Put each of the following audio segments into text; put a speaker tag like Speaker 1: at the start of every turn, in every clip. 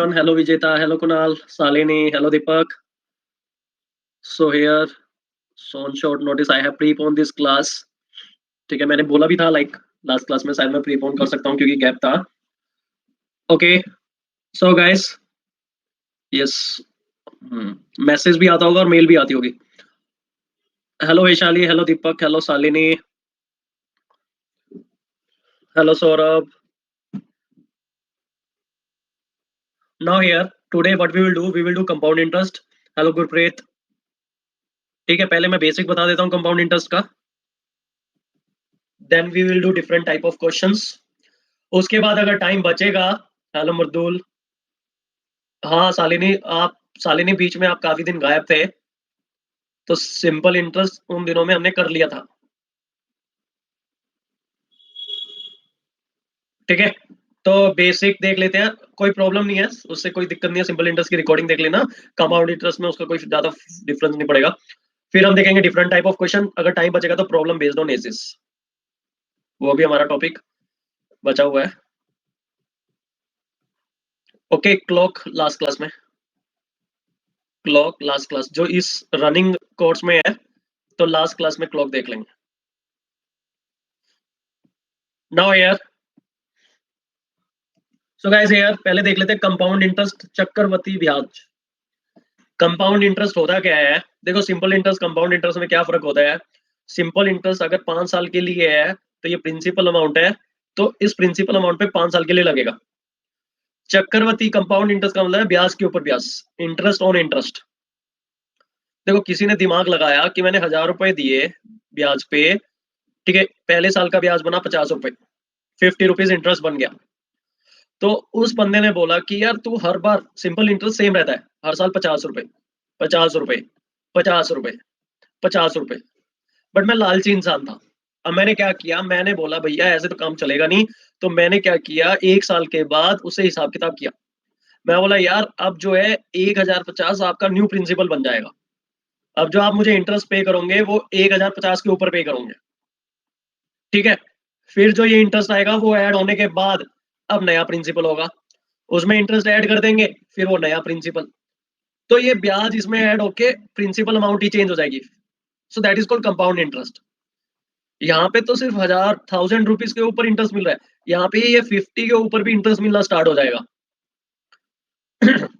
Speaker 1: everyone. Hello Vijeta. Hello Kunal. Salini. Hello Deepak. So here, so on short notice, I have preponed this class. ठीक है, मैंने बोला भी था like last class में शायद मैं प्रीपोन कर सकता हूँ क्योंकि गैप था. Okay, so guys, yes, message भी आता होगा और मेल भी आती होगी. Hello Vaishali, hello Deepak, hello Shalini, hello Saurabh. Now here today what we will do compound interest. Hello Gurpreet. ठीक है, पहले मैं बेसिक बता देता हूँ कंपाउंड इंटरेस्ट का. Then we will do different type of questions. उसके बाद अगर टाइम बचेगा. हेलो मर्दुल. हाँ शालिनी बीच में आप काफी दिन गायब थे, तो सिंपल इंटरेस्ट उन दिनों में हमने कर लिया था. ठीक है, तो बेसिक देख लेते हैं, कोई प्रॉब्लम नहीं है, उससे कोई दिक्कत नहीं है. सिंपल इंटरेस्ट की रिकॉर्डिंग देख लेना. कंपाउंड इंटरेस्ट में उसका कोई ज्यादा डिफरेंस नहीं पड़ेगा. फिर हम देखेंगे डिफरेंट टाइप ऑफ क्वेश्चन. अगर टाइम बचेगा तो प्रॉब्लम बेस्ड ऑन एसिस, वो भी हमारा टॉपिक बचा हुआ है. ओके, क्लॉक लास्ट क्लास में, क्लॉक लास्ट क्लास जो इस रनिंग कोर्स में है, तो लास्ट क्लास में क्लॉक देख लेंगे. नाउ यार, सो गाइस यार पहले देख लेते हैं कंपाउंड इंटरेस्ट, चक्रवृद्धि ब्याज. कंपाउंड इंटरेस्ट होता क्या है? देखो, सिंपल इंटरेस्ट कंपाउंड इंटरेस्ट में क्या फर्क होता है. सिंपल इंटरेस्ट अगर 5 साल के लिए है तो ये प्रिंसिपल अमाउंट है, तो इस प्रिंसिपल अमाउंट पे 5 साल के लिए लगेगा. चक्रवृद्धि कंपाउंड इंटरेस्ट का मतलब है ब्याज के ऊपर ब्याज, इंटरेस्ट ऑन इंटरेस्ट. देखो, किसी ने दिमाग लगाया कि मैंने 1,000 रुपए दिए ब्याज पे, ठीक है, पहले साल का ब्याज बना 50 रुपए, 50 रुपीज इंटरेस्ट बन गया. तो उस बंदे ने बोला कि यार तू हर बार सिंपल इंटरेस्ट सेम रहता है, हर साल 50 रुपए, 50 रुपए, 50 रुपए, 50 रुपए. बट मैं लालची इंसान था. अब मैंने क्या किया, मैंने बोला भैया ऐसे तो काम चलेगा नहीं. तो मैंने क्या किया, 1 साल के बाद उसे हिसाब किताब किया. मैं बोला यार अब जो है 1,050 आपका न्यू प्रिंसिपल बन जाएगा. अब जो आप मुझे इंटरेस्ट पे करोगे वो 1,050 के ऊपर पे करोगे. ठीक है, फिर जो ये इंटरेस्ट आएगा वो ऐड होने के बाद अब नया प्रिंसिपल होगा, उसमें इंटरेस्ट ऐड कर देंगे, फिर वो नया प्रिंसिपल. तो ये ब्याज इसमें ऐड होके प्रिंसिपल अमाउंट ही चेंज हो जाएगी. So that is called compound interest. यहाँ पे तो सिर्फ 1,000 रुपीज के ऊपर इंटरेस्ट मिल रहा है, यहाँ पे ये 50 के ऊपर भी इंटरेस्ट मिलना स्टार्ट हो जाएगा.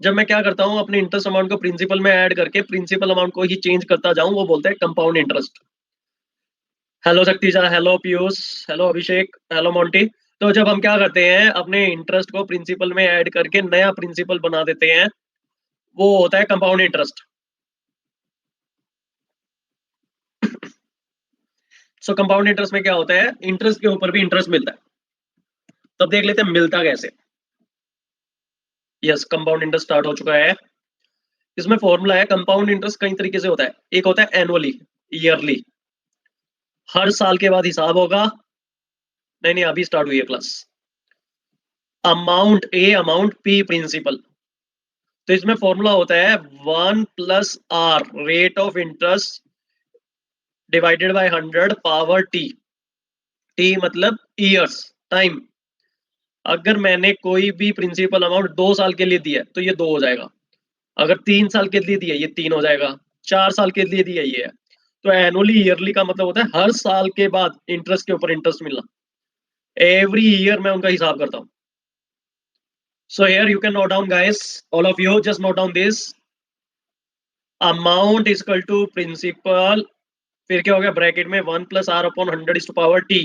Speaker 1: जब मैं क्या करता हूँ, अपने इंटरेस्ट अमाउंट को प्रिंसिपल में ऐड करके प्रिंसिपल अमाउंट को ही चेंज करता जाऊं, वो बोलते हैं compound interest. Hello Shaktija, hello Piyush, hello Abhishek, hello Monty. तो जब हम क्या करते हैं, अपने इंटरेस्ट को प्रिंसिपल में ऐड करके नया प्रिंसिपल बना देते हैं, वो होता है कंपाउंड इंटरेस्ट. सो कंपाउंड इंटरेस्ट में क्या होता है, इंटरेस्ट के ऊपर भी इंटरेस्ट मिलता है. तब देख लेते हैं मिलता कैसे. यस, कंपाउंड इंटरेस्ट स्टार्ट हो चुका है. इसमें फॉर्मूला है. कंपाउंड इंटरेस्ट कई तरीके से होता है. एक होता है एनुअली, ईयरली, हर साल के बाद हिसाब होगा. नहीं नहीं, अभी स्टार्ट हुई है क्लास. अमाउंट ए अमाउंट, पी प्रिंसिपल. तो इसमें फॉर्मूला होता है 1+r rate of interest divided by 100 power T. T मतलब ईयर्स, टाइम. अगर मैंने कोई भी प्रिंसिपल अमाउंट 2 साल के लिए दिया तो ये 2 हो जाएगा. अगर 3 साल के लिए दिया ये 3 हो जाएगा. 4 साल के लिए दिया ये है. तो एनुअली ईयरली का मतलब होता है हर साल के बाद इंटरेस्ट के ऊपर इंटरेस्ट मिलना. एवरी ईयर मैं उनका हिसाब करता हूं. So here you can note down guys, all of you just note down this. Amount is equal to principal, फिर क्या हो गया ब्रैकेट में 1+r/100 टी.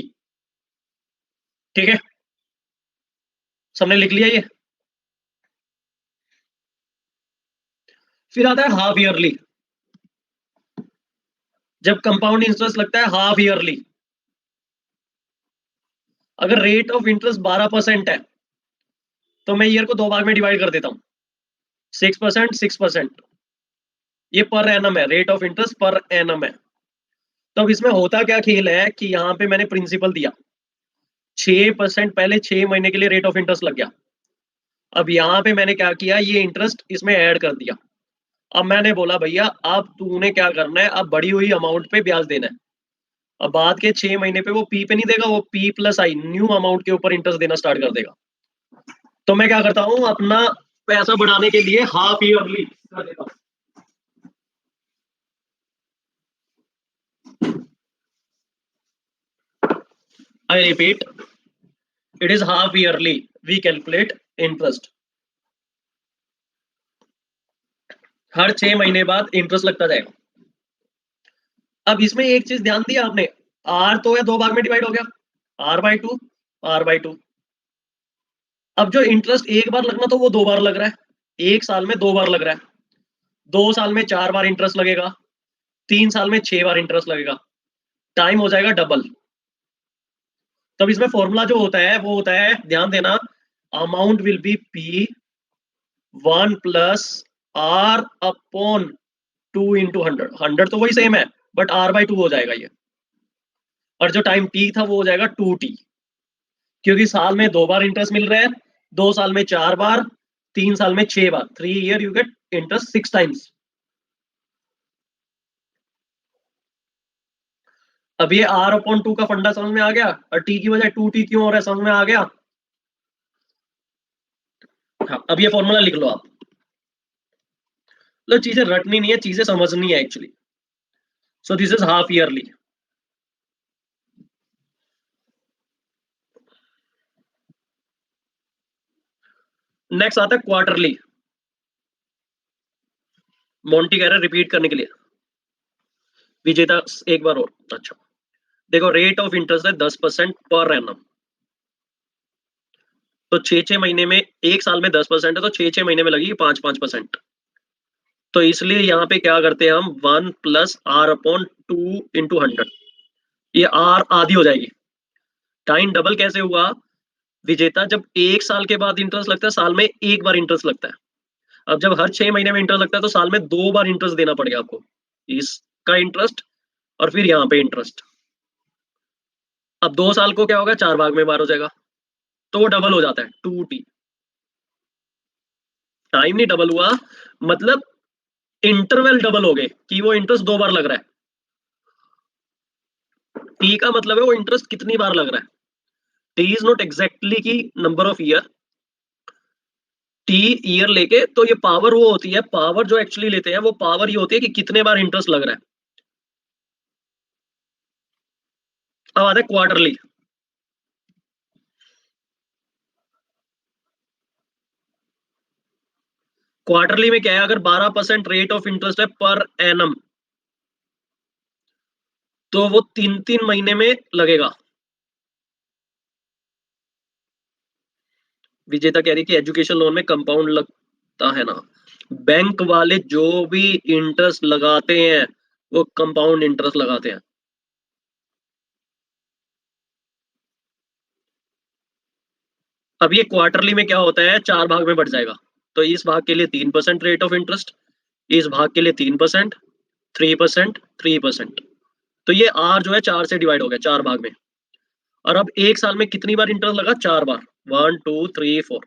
Speaker 1: ठीक है, सबने लिख लिया ये. फिर आता है हाफ ईयरली. जब कंपाउंड इंटरेस्ट लगता है हाफ ईयरली, अगर रेट ऑफ इंटरेस्ट 12% है तो मैं ईयर को 2 भाग में डिवाइड कर देता हूं, 6%, 6%. ये पर एनम है, rate of interest per annum है. तो अब इसमें होता क्या खेल है कि यहाँ पे मैंने प्रिंसिपल दिया 6%, पहले 6 महीने के लिए रेट ऑफ इंटरेस्ट लग गया. अब यहाँ पे मैंने क्या किया, ये इंटरेस्ट इसमें ऐड कर दिया. अब मैंने बोला भैया अब तूने क्या करना है, अब बढ़ी हुई अमाउंट पे ब्याज देना है. अब बाद के 6 महीने पे वो पी पे नहीं देगा, वो P+I न्यू अमाउंट के ऊपर इंटरेस्ट देना स्टार्ट कर देगा. तो मैं क्या करता हूँ, अपना पैसा बढ़ाने के लिए हाफ ईयरली कर देता हूं। I repeat, it is half yearly. We calculate interest. हर 6 महीने बाद इंटरेस्ट लगता जाएगा। अब इसमें एक चीज ध्यान दिया आपने, आर तो है 2 भाग में डिवाइड हो गया, R/2 R/2। अब जो इंटरेस्ट एक बार लगना तो वो 2 बार लग रहा है, 1 साल में 2 बार लग रहा है, 2 साल में 4 बार इंटरेस्ट लगेगा, 3 साल में 6 बार इंटरेस्ट लगेगा, टाइम हो जाएगा डबल। तब इसमें फॉर्मूला जो होता है वो होता है, ध्यान देना, amount will B P1 plus R/2 × 100। 100 तो वही सेम है, बट R/2 हो जाएगा ये, और जो टाइम T था वो हो जाएगा 2T, क्योंकि साल में 2 बार इंटरेस्ट मिल रहा है, 2 साल में 4 बार, 3 साल में 6 बार, 3 year you get interest 6 times. अब ये R/2 का फंडा समझ में आ गया, और T की वजह 2T क्यों हो रहा है समझ में आ गया। हाँ, अब ये फॉर्मूला लिख लो आप। मतलब चीजें रटनी नहीं है, चीजें समझनी है actually. So this is half yearly. Next आता है क्वार्टरली। मोंटी कह रहा है रिपीट करने के लिए, विजेता एक बार और। अच्छा देखो, रेट ऑफ इंटरेस्ट है 10% पर एनम। तो 6 6 महीने में, 1 साल में 10% है, तो 6 6 महीने में लगेगी 5 5%। तो इसलिए यहाँ पे क्या करते हैं हम, 1 प्लस R/2 × 100। ये R आधी हो जाएगी। टाइम डबल कैसे हुआ विजेता, जब 1 साल के बाद इंटरेस्ट लगता है, साल में 1 बार इंटरेस्ट लगता है। अब जब हर 6 महीने में इंटरेस्ट लगता है तो साल में 2 बार इंटरेस्ट देना पड़ेगा आपको, इसका इंटरेस्ट और फिर यहाँ पे इंटरेस्ट। अब 2 साल को क्या होगा, 4 भाग में बार हो जाएगा, तो वो डबल हो जाता है 2T। टाइम नहीं डबल हुआ, मतलब इंटरवल डबल हो गए कि वो इंटरेस्ट 2 बार लग रहा है। टी का मतलब है वो इंटरेस्ट कितनी बार लग रहा है। टी इज नॉट एग्जैक्टली की number of year, T year लेके, तो ये पावर वो होती है, पावर जो एक्चुअली लेते हैं वो पावर ये होती है कि कितने बार इंटरेस्ट लग रहा है। अब आता है क्वार्टरली। क्वार्टरली में क्या है, अगर 12% रेट ऑफ इंटरेस्ट है पर एनम, तो वो 3 3 महीने में लगेगा। विजेता कह रही कि एजुकेशन लोन में कंपाउंड लगता है ना, बैंक वाले जो भी इंटरेस्ट लगाते हैं वो कंपाउंड इंटरेस्ट लगाते हैं। अब ये क्वार्टरली में क्या होता है, 4 भाग में बढ़ जाएगा। तो इस भाग के लिए 3% रेट ऑफ इंटरेस्ट, इस भाग के लिए 3%, 3%, 3%। तो ये आर जो है 4 से डिवाइड हो गया, 4 भाग में। और अब 1 साल में कितनी बार इंटरेस्ट लगा, 4 बार, 1 2 3 4।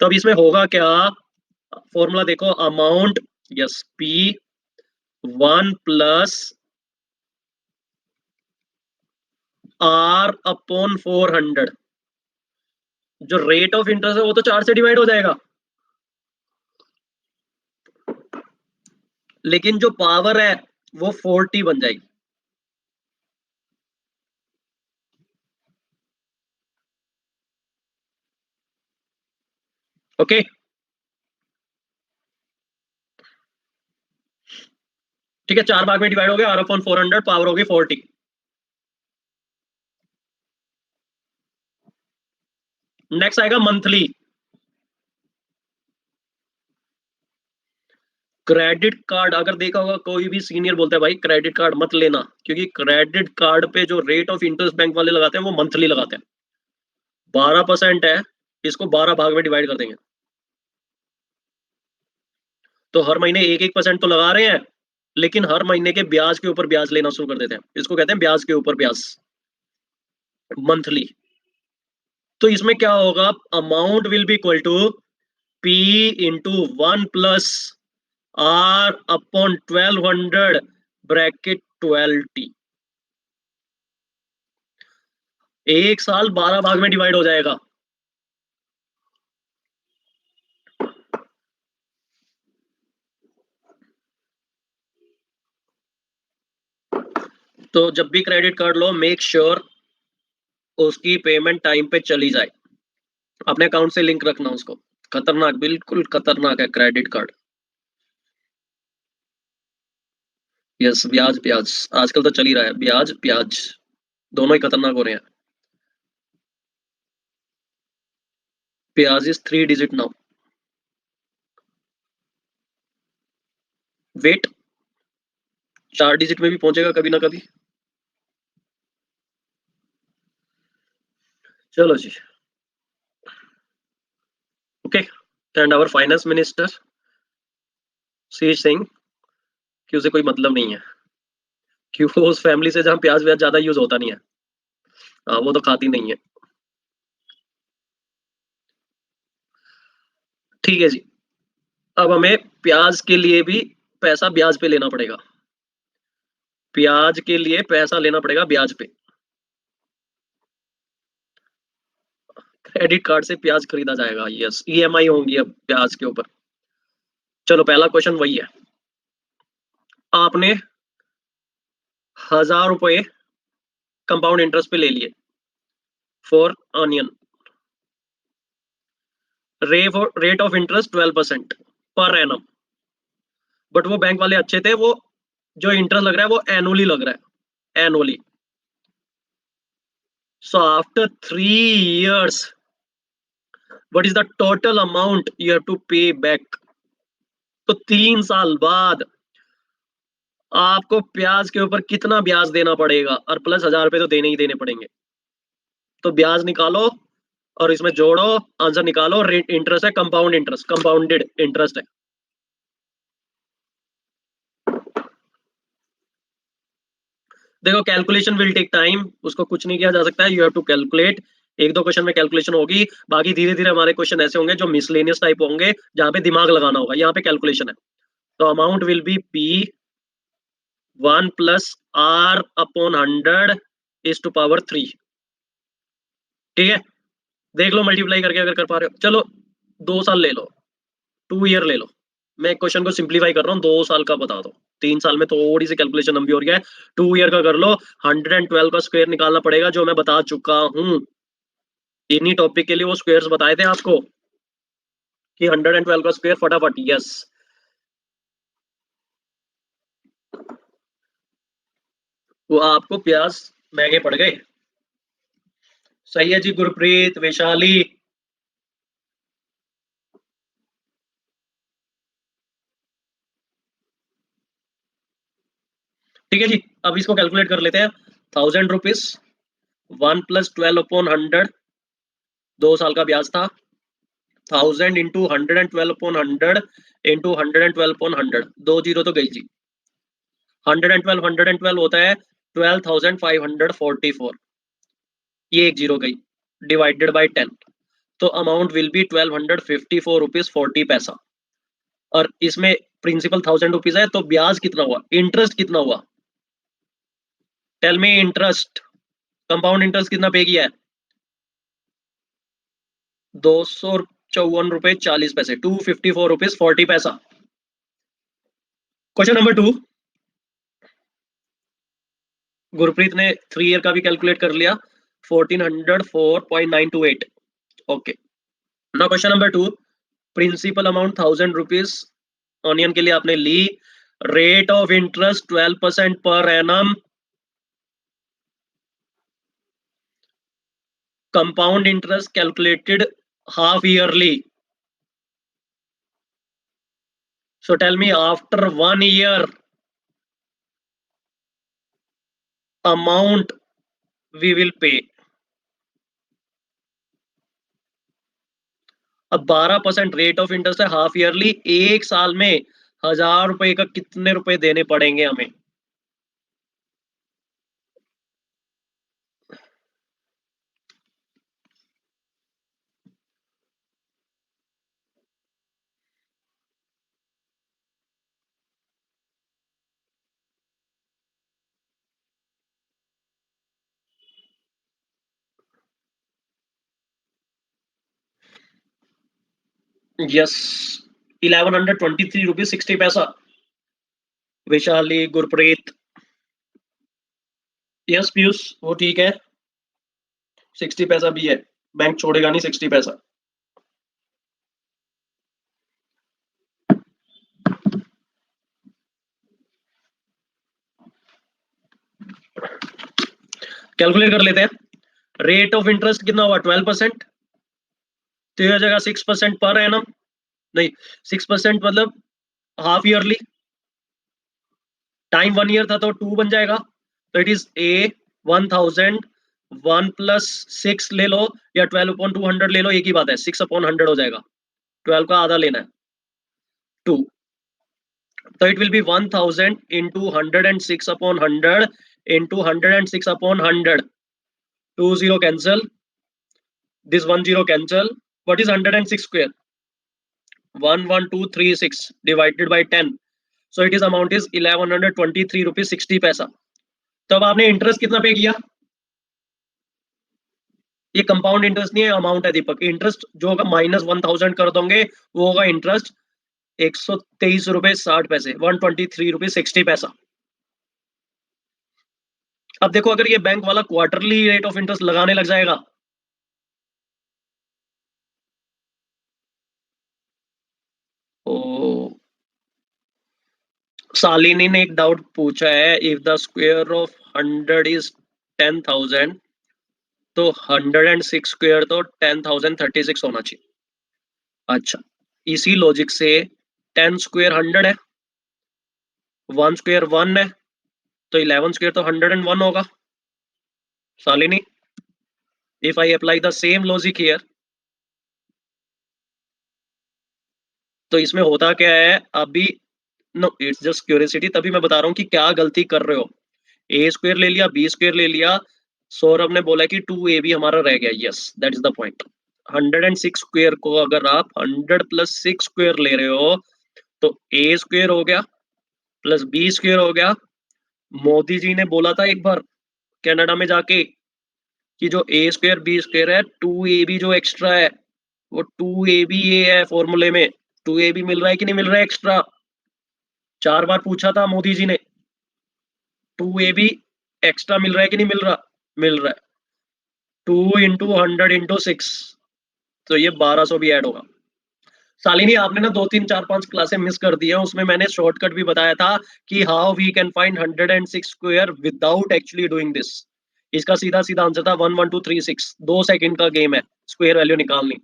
Speaker 1: तो अब इसमें होगा क्या, फॉर्मूला देखो, amount, yes, P1 plus R/400। जो रेट ऑफ इंटरेस्ट है वो तो 4 से डिवाइड हो जाएगा, लेकिन जो पावर है वो 40 बन जाएगी। ओके, ठीक है, 4 भाग में डिवाइड हो गया, R/400, पावर होगी 40। नेक्स्ट आएगा मंथली। क्रेडिट कार्ड, अगर देखा होगा कोई भी सीनियर बोलता है भाई क्रेडिट कार्ड मत लेना, क्योंकि क्रेडिट कार्ड पे जो रेट ऑफ इंटरेस्ट बैंक वाले लगाते हैं वो मंथली लगाते हैं। 12% है, इसको 12 भाग में डिवाइड कर देंगे, तो हर महीने 1 1% तो लगा रहे हैं, लेकिन हर महीने के ब्याज के ऊपर ब्याज लेना शुरू कर देते हैं, इसको कहते हैं ब्याज के ऊपर ब्याज, मंथली। तो इसमें क्या होगा, amount will be equal to P × 1 plus R/1200 bracket 12T। 1 साल 12 भाग में डिवाइड हो जाएगा। तो जब भी क्रेडिट कार्ड लो मेक श्योर उसकी पेमेंट टाइम पे चली जाए, अपने अकाउंट से लिंक रखना उसको। खतरनाक, बिल्कुल खतरनाक है क्रेडिट कार्ड। यस, ब्याज ब्याज आजकल तो चल ही रहा है, ब्याज ब्याज दोनों ही खतरनाक हो रहे हैं। ब्याज is 3 digit now. Wait, 4 digit में भी पहुंचेगा कभी ना कभी। चलो जी, okay. And our finance minister C Singh कि उसे कोई मतलब नहीं है, क्योंकि वो उस फैमिली से जहाँ प्याज व्याज ज्यादा यूज होता नहीं है। हाँ, वो तो खाती नहीं है। ठीक है जी, अब हमें प्याज के लिए भी पैसा ब्याज पे लेना पड़ेगा। प्याज के लिए पैसा लेना पड़ेगा ब्याज पे। क्रेडिट कार्ड से प्याज खरीदा जाएगा, यस, ईएमआई होंगी अब प्याज के ऊपर। चलो पहला क्वेश्चन वही है। आपने 1000 रुपए कंपाउंड इंटरेस्ट पे ले लिए for onion. Rate of interest 12% per annum. But वो बैंक वाले अच्छे थे, वो जो इंटरेस्ट लग रहा है वो एनुअली लग रहा है, annually. So after 3 years what is the total amount you have to pay back. तो 3 साल बाद आपको प्याज के ऊपर कितना ब्याज देना पड़ेगा, और प्लस 1000 रुपए तो देने ही देने पड़ेंगे। तो ब्याज निकालो और इसमें जोड़ो, आंसर निकालो। रेट इंटरेस्ट है, कंपाउंड इंटरेस्ट, कंपाउंडेड इंटरेस्ट है। देखो कैलकुलेशन विल टेक टाइम, उसको कुछ नहीं किया जा सकता है, यू हैव टू कैलकुलेट। एक दो क्वेश्चन में कैलकुलेशन होगी, बाकी धीरे धीरे हमारे क्वेश्चन ऐसे होंगे जो मिसलेनियस टाइप होंगे, जहां पे दिमाग लगाना होगा, यहाँ पे कैलकुलेशन है। तो amount will be P 1 + R/100 is to power 3। ठीक है, देख लो मल्टीप्लाई करके अगर कर पा रहे हो। चलो 2 साल ले लो, 2 ईयर ले लो। मैं क्वेश्चन को सिंप्लीफाई कर रहा हूँ, 2 साल का बता दो। 3 साल में थोड़ी सी कैलकुलेशन लंबी हो रही है, 2 ईयर का कर लो। 112 का स्क्वायर निकालना पड़ेगा, जो मैं बता चुका हूँ। इन्हीं टॉपिक के लिए वो स्क्वायर्स बताए थे आपको कि 112 का स्क्वायर फटाफट, यस। वो आपको प्याज महंगे पड़ गए। सही है जी गुरप्रीत, वैशाली। ठीक है जी, अब इसको कैलकुलेट कर लेते हैं। 1000 रुपीज 1 + 12/100, 2 साल का ब्याज था। 1000 × 112/100 × 112/100, 2 जीरो तो गई जी। 112 होता है 12,544। ये एक जीरो गई, डिवाइडेड बाई 10। तो अमाउंट विल बी 1254 रुपीज 40 पैसा। और इसमें प्रिंसिपल 1000 रुपीज है, तो ब्याज कितना हुआ, इंटरेस्ट कितना हुआ? Tell me interest, compound interest कितना पे किया है? 254 रुपए 40 पैसे, 254 रुपीज 40 पैसा। क्वेश्चन नंबर 2, गुरप्रीत ने 3 ईयर का भी कैलकुलेट कर लिया, 1404.928। Okay, now question number 2, principal amount 1000 rupees onion के लिए आपने ली। रेट ऑफ इंटरेस्ट 12% पर annum. Compound interest calculated half yearly. So tell me after 1 year amount we will pay. अब 12% रेट ऑफ इंटरेस्ट है, हाफ ईयरली, एक साल में 1000 रुपए का कितने रुपए देने पड़ेंगे हमें? यस, 1123 रुपीज 60 पैसा। वैशाली, गुरप्रीत। यस पीयूष, वो ठीक है, 60 पैसा भी है, बैंक छोड़ेगा नहीं 60 पैसा। कैलकुलेट कर लेते हैं। रेट ऑफ इंटरेस्ट कितना हुआ 12%, तो यह जगह 6% पर एनम, नहीं 6% मतलब हाफ ईयरली, टाइम 1 ईयर था तो 2 बन जाएगा, तो इट इज ए 1000, 1 प्लस 6 ले लो या 12/200 ले लो, एक ही बात है, 6/100 हो जाएगा, 12 का आधा लेना है 2, तो it will be 1000 into 106/100 into 106/100, 2 0 cancel, this 1 0 cancel, what is 106 square, 11236 divided by 10, so it is amount is 1123 rupees 60 पैसा। तो अब आपने इंटरेस्ट कितना पे किया, ये कंपाउंड इंटरेस्ट नहीं है, अमाउंट है दीपक, इंटरेस्ट जो होगा -1000 कर दोगे वो होगा इंटरेस्ट 123 रुपए 60 पैसे, 123 रुपीज 60 पैसा। अब देखो अगर ये बैंक वाला क्वार्टरली रेट ऑफ इंटरेस्ट लगाने लग जाएगा, ओ शालिनी ने एक डाउट पूछा है, if the square of 100 is 10,000 तो 106 स्क्वायर तो 10,036 होना चाहिए। अच्छा, इसी लॉजिक से 10 स्क्वायर 100 है, 1 स्क्वायर 1 है, तो 11 स्क्वायर तो 101 होगा। Shalini, if I apply the same logic here, तो इसमें होता क्या है अभी, नो इट्स जस्ट क्यूरियोसिटी, तभी मैं बता रहा हूँ कि क्या गलती कर रहे हो। ए स्क्वायर ले लिया, बी स्क्वायर ले लिया, सौरभ ने बोला कि 2ab हमारा रह गया, yes that is the point. 106 square को अगर आप 100 प्लस 6 स्क्वायर ले रहे हो तो ए स्क्वायर हो गया प्लस बी स्क्वायर हो गया। मोदी जी ने बोला था एक बार कनाडा में जाके कि जो ए स्क्वायर बी स्क्वायर है, 2ab जो एक्स्ट्रा है वो 2ab ये है फॉर्मूले में, 2ab मिल रहा है कि नहीं मिल रहा है एक्स्ट्रा, 4 बार पूछा था मोदी जी ने, 2ab एक्स्ट्रा मिल रहा है कि नहीं मिल रहा, मिल रहा है, 2 × 100 × 6, तो ये 1200 भी ऐड होगा। शालिनी आपने ना 2 3 4 5 क्लासें मिस कर दी है, उसमें मैंने शॉर्टकट भी बताया था कि how we can find 106 square without actually doing this. इसका सीधा सीधा आंसर था 11236, 2 सेकंड का गेम है स्क्वायर वैल्यू निकालनी,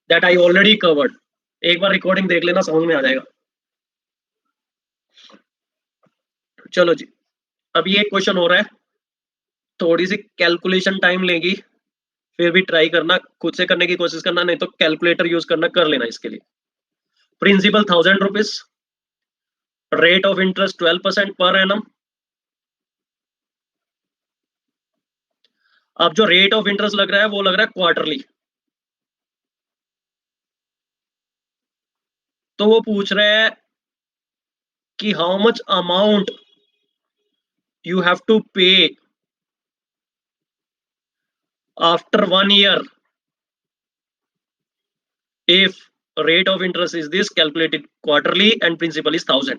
Speaker 1: दैट आई ऑलरेडी कवर्ड, एक बार रिकॉर्डिंग देख लेना समझ में आ जाएगा। चलो जी, अब ये क्वेश्चन हो रहा है, थोड़ी सी कैलकुलेशन टाइम लेगी, फिर भी ट्राई करना, खुद से करने की कोशिश करना, नहीं तो कैलकुलेटर यूज करना, कर लेना इसके लिए। Principal 1000 rupees, rate of interest 12% per annum. अब जो रेट ऑफ इंटरेस्ट लग रहा है वो लग रहा है क्वार्टरली, तो वो पूछ रहे हैं कि how much amount you have to pay after 1 year if rate of interest is this, calculated quarterly and principal is 1000।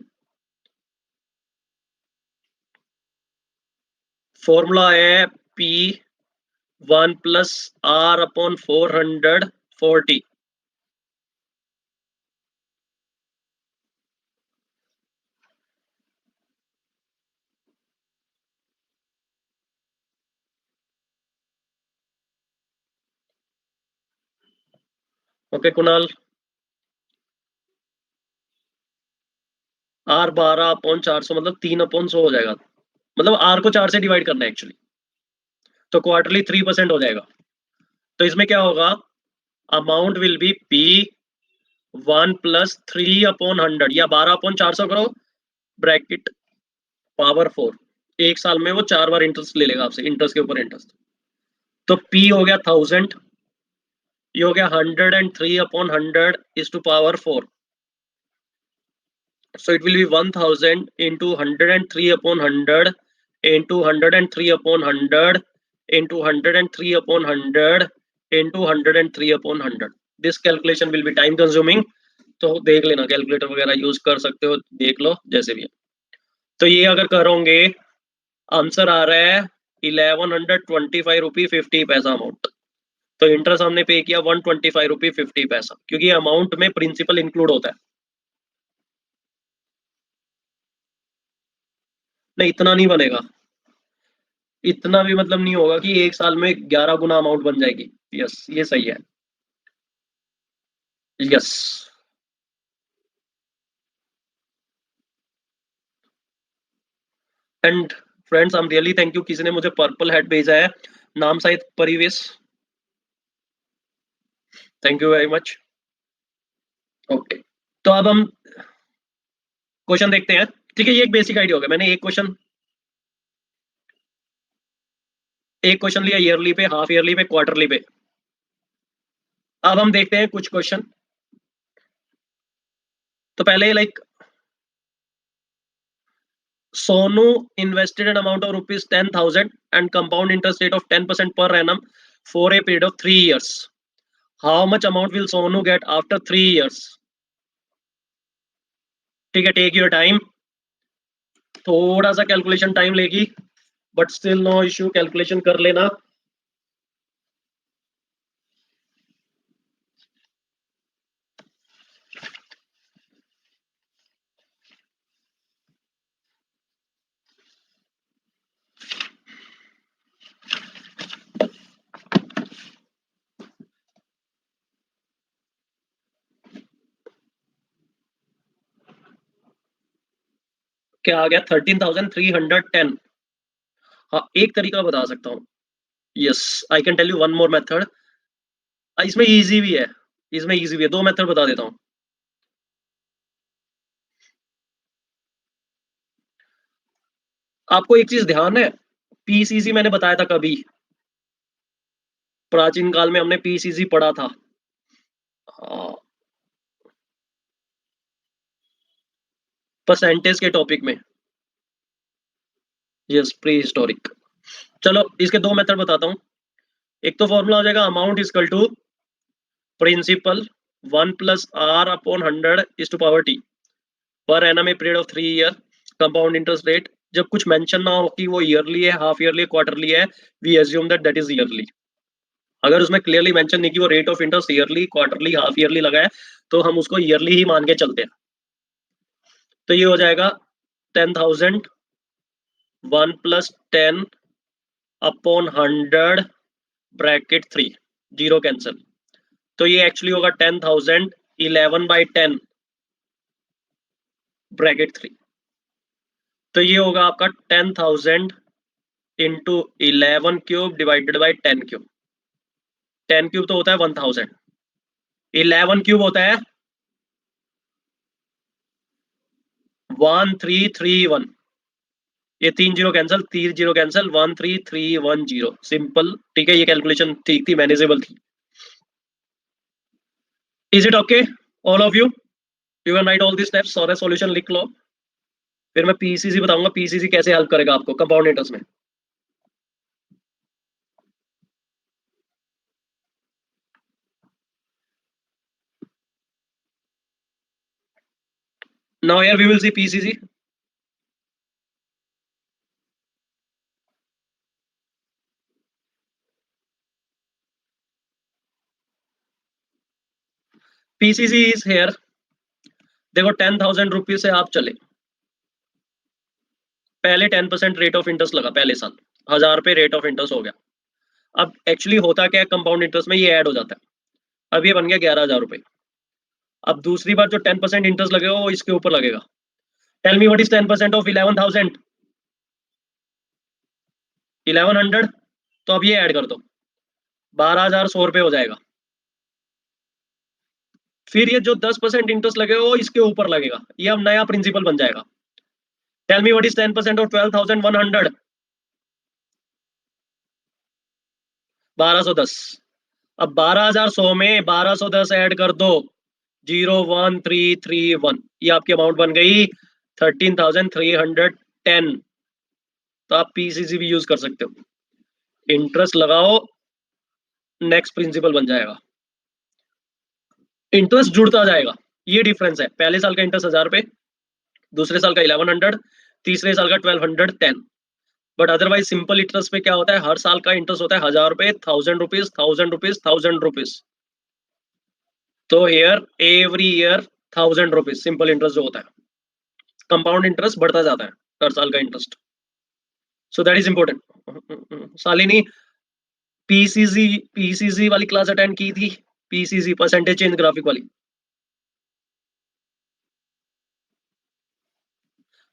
Speaker 1: Formula है P1 plus R/440। Okay Kunal, R12/400 मतलब 3/100 हो जाएगा, मतलब R को 4 से डिवाइड करना है एक्चुअली, तो क्वार्टरली 3% हो जाएगा। तो इसमें क्या होगा, amount will B P1 plus 3/100 या 12/400 करो, ब्रैकेट पावर 4, एक साल में वो 4 बार इंटरेस्ट ले लेगा आपसे, इंटरेस्ट के ऊपर इंटरेस्ट, तो P हो गया 1000, ये हो गया 103/100 is to power 4, so it will be 1000 into 103/100 into 103/100 into 103/100 into 103/100, this calculation will be time consuming, तो देख लेना, कैलकुलेटर वगैरह यूज कर सकते हो, देख लो जैसे भी है। तो ये अगर करोगे आंसर आ रहा है 1125 रुपी 50 पैसा अमाउंट। तो इंटरेस्ट हमने पे किया 125 रुपी 50 पैसा, क्योंकि अमाउंट में प्रिंसिपल इंक्लूड होता है। नहीं, इतना नहीं बनेगा, इतना भी मतलब नहीं होगा कि एक साल में 11 गुना अमाउंट बन जाएगी। यस, ये सही है। Yes. And friends, I am really thank you, किसी ने मुझे पर्पल हेड भेजा है, नाम शायद परिवेश। Thank you very much. Okay, तो अब हम क्वेश्चन देखते हैं। ठीक है, ये एक बेसिक आइडिया हो गया। मैंने एक क्वेश्चन लिया ईयरली पे, हाफ ईयरली पे, क्वार्टरली पे। अब हम देखते हैं कुछ क्वेश्चन। तो पहले like Sonu invested an amount of rupees 10,000 and compound interest rate of 10% per annum for a period of 3 years. How much amount will Sonu get after 3 years? ठीक है, टेक योर टाइम, थोड़ा सा कैलकुलेशन टाइम लेगी, but still no issue, calculation कर लेना। क्या आ गया? 13,310। हाँ, एक तरीका बता सकता हूँ। Yes, I can tell you one more method. इसमें इजी भी है, इसमें इजी भी है, दो मेथड बता देता हूँ। आपको एक चीज ध्यान है, पीसीसी मैंने बताया था कभी, प्राचीन काल में हमने पीसीसी पढ़ा था। परसेंटेज के टॉपिक में। Yes, pre historic. चलो, इसके दो मेथड बताता हूँ। एक तो फॉर्मूला हो जाएगा amount is equal to principal 1+r/100 पर annum a period of 3 year, compound interest rate. जब कुछ मेंशन ना हो कि वो ईयरली है, हाफ ईयरली, क्वार्टरली है, we assume that is yearly. अगर उसमें क्लियरली मेंशन नहीं कि वो rate of interest yearly, quarterly, half yearly लगा है, तो हम उसको ईयरली ही मान के चलते हैं। तो ये हो जाएगा 10,000 1+10/100 जीरो कैंसिल। तो ये एक्चुअली होगा 10,000 11/10 (3). तो ये होगा आपका 10,000 इंटू 11³ डिवाइडेड बाई 10³। 10³ तो होता है 1,000, 11³ होता है 1331। ये 3 zero cancel, 3 zero cancel, 13310। Simple, ठीक है, ये कैलकुलेशन ठीक थी, मैनेजेबल थी। Is it okay all of you? You can write all this steps और सॉल्यूशन लिख लो, फिर मैं पीसीसी बताऊंगा, पीसीसी कैसे हेल्प करेगा आपको कंपाउंड इंटरेस्ट में। Now here we will see PCC. PCC is here. देखो, 10,000 रुपीज से आप चले, पहले 10% रेट ऑफ इंटरेस्ट लगा, पहले साल 1,000 पे रेट ऑफ इंटरेस्ट हो गया। अब एक्चुअली होता क्या है, कंपाउंड इंटरेस्ट में ये ऐड हो जाता है। अब ये बन गया 11,000 रुपए। अब दूसरी बार जो 10% इंटरेस्ट लगेगा वो इसके ऊपर लगेगा। Tell me what is 10% of 11,000? 1100। तो अब ये ऐड कर दो, 12,100 रुपए हो जाएगा। फिर ये जो 10% इंटरेस्ट लगेगा वो इसके ऊपर लगेगा, ये अब नया प्रिंसिपल बन जाएगा। Tell me what is 10% of 12,100? 1210। अब 12,100 में 1210 ऐड कर दो, 01331। ये आपकी अमाउंट बन गई 13,310। तो आप पीसीसी भी यूज कर सकते हो, इंटरेस्ट लगाओ, नेक्स्ट प्रिंसिपल बन जाएगा, इंटरेस्ट जुड़ता जाएगा। ये डिफरेंस है, पहले साल का इंटरेस्ट 1,000 रुपए, दूसरे साल का 1,100, तीसरे साल का 1,210। बट अदरवाइज सिंपल इंटरेस्ट पे क्या होता है, हर साल का इंटरेस्ट होता है 1000 रुपए, 1000 रुपीज, 1000 रुपीज, 1000 रुपीज। तो here every year 1000 rupees simple interest जो होता है, कंपाउंड इंटरेस्ट बढ़ता जाता है हर साल का interest. So that is important. Shalini, PCC PCC वाली क्लास अटेंड की थी? पीसीसी परसेंटेज चेंज ग्राफिक वाली।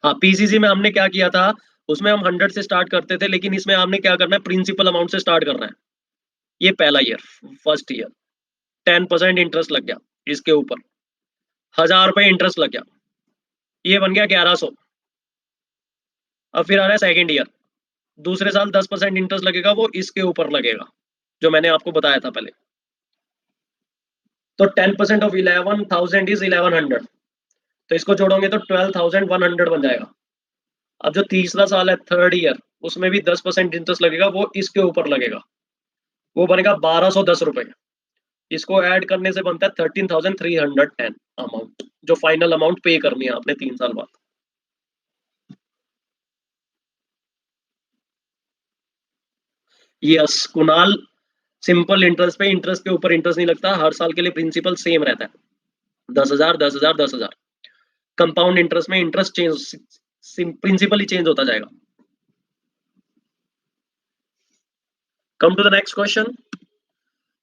Speaker 1: हाँ, पीसीसी में हमने क्या किया था, उसमें हम 100 से स्टार्ट करते थे, लेकिन इसमें आपने क्या करना है, प्रिंसिपल अमाउंट से स्टार्ट करना है। ये पहला ईयर, फर्स्ट ईयर 10% इंटरेस्ट लग गया इसके ऊपर, 1000 रुपए इंटरेस्ट लग गया, ये बन गया 1100। अब फिर आ रहा है सेकेंड ईयर, दूसरे साल 10% इंटरेस्ट लगेगा, वो इसके ऊपर लगेगा जो मैंने आपको बताया था पहले। तो 10% ऑफ 11,000 इज 1100, तो इसको जोड़ोगे तो 12,100 बन जाएगा। अब जो तीसरा साल है, थर्ड ईयर, उसमें भी 10% इंटरेस्ट लगेगा, वो इसके ऊपर लगेगा, वो बनेगा 1210 रुपए। इसको ऐड करने से बनता है 13,310 अमाउंट, जो फाइनल अमाउंट पे करनी है आपने 3 साल बाद। यस कुणाल, सिंपल इंटरेस्ट पे इंटरेस्ट के ऊपर इंटरेस्ट नहीं लगता, हर साल के लिए प्रिंसिपल सेम रहता है, 10,000 10,000 10,000। कंपाउंड इंटरेस्ट में इंटरेस्ट चेंज, प्रिंसिपल ही चेंज होता जाएगा। Come to the next question.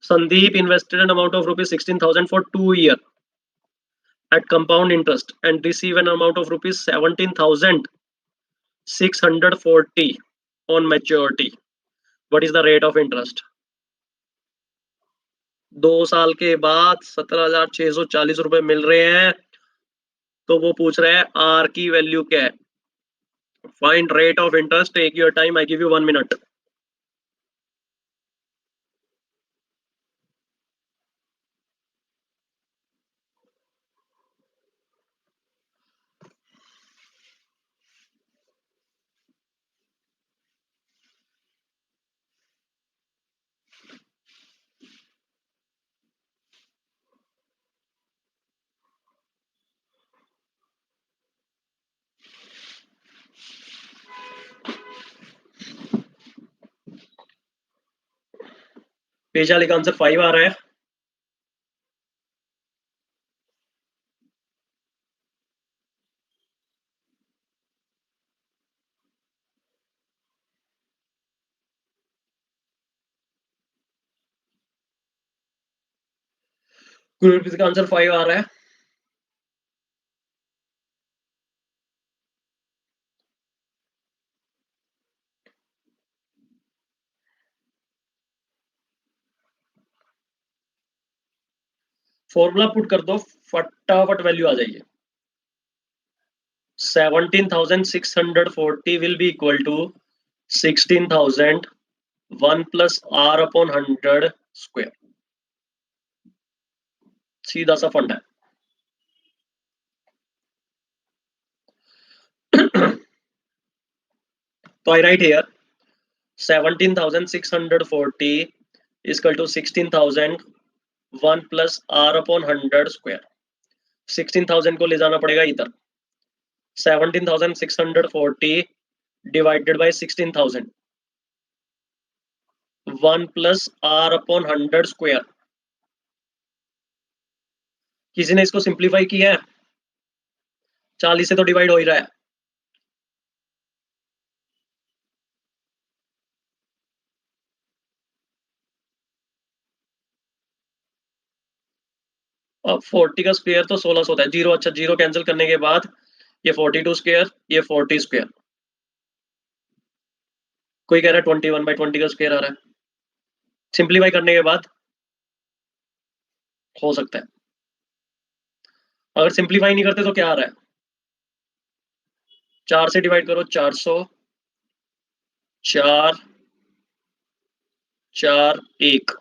Speaker 1: Sandeep invested an amount of rupees 16,000 for 2 years at compound interest and receive an amount of rupees 17,640 on maturity. What is the rate of interest? 2 साल के बाद 17,640 मिल रहे हैं, तो वो पूछ रहे हैं आर की वैल्यू क्या है। Find rate of interest, take your time, I give you 1 minute. Page वाले का आंसर 5 आ रहा है। गुरप्रीत का आंसर 5 आ रहा है। फॉर्मूला पुट कर दो, फटाफट वैल्यू आ जाइए। 17,640 will be equal to 16,000 1 plus r upon 100 square. सीधा सा फंड है। तो आई right here 17,640 is equal to 16,000 1 plus r upon 100 square. 16,000 को ले जाना पड़ेगा इधर, 17,640 divided by 16,000, 1 plus r upon 100 square. किसी ने इसको सिंप्लीफाई किया है? 40 से तो डिवाइड हो ही रहा है। अब 40 का स्क्वायर तो 1600 होता है, जीरो, अच्छा जीरो कैंसिल करने के बाद ये 42 स्क्वायर, ये 40 स्क्वायर। कोई कह रहा है 21/20 का स्क्वायर आ रहा है, सिंप्लीफाई करने के बाद हो सकता है। अगर सिंप्लीफाई नहीं करते तो क्या आ रहा है, 4 से डिवाइड करो, 400, 4 4 1,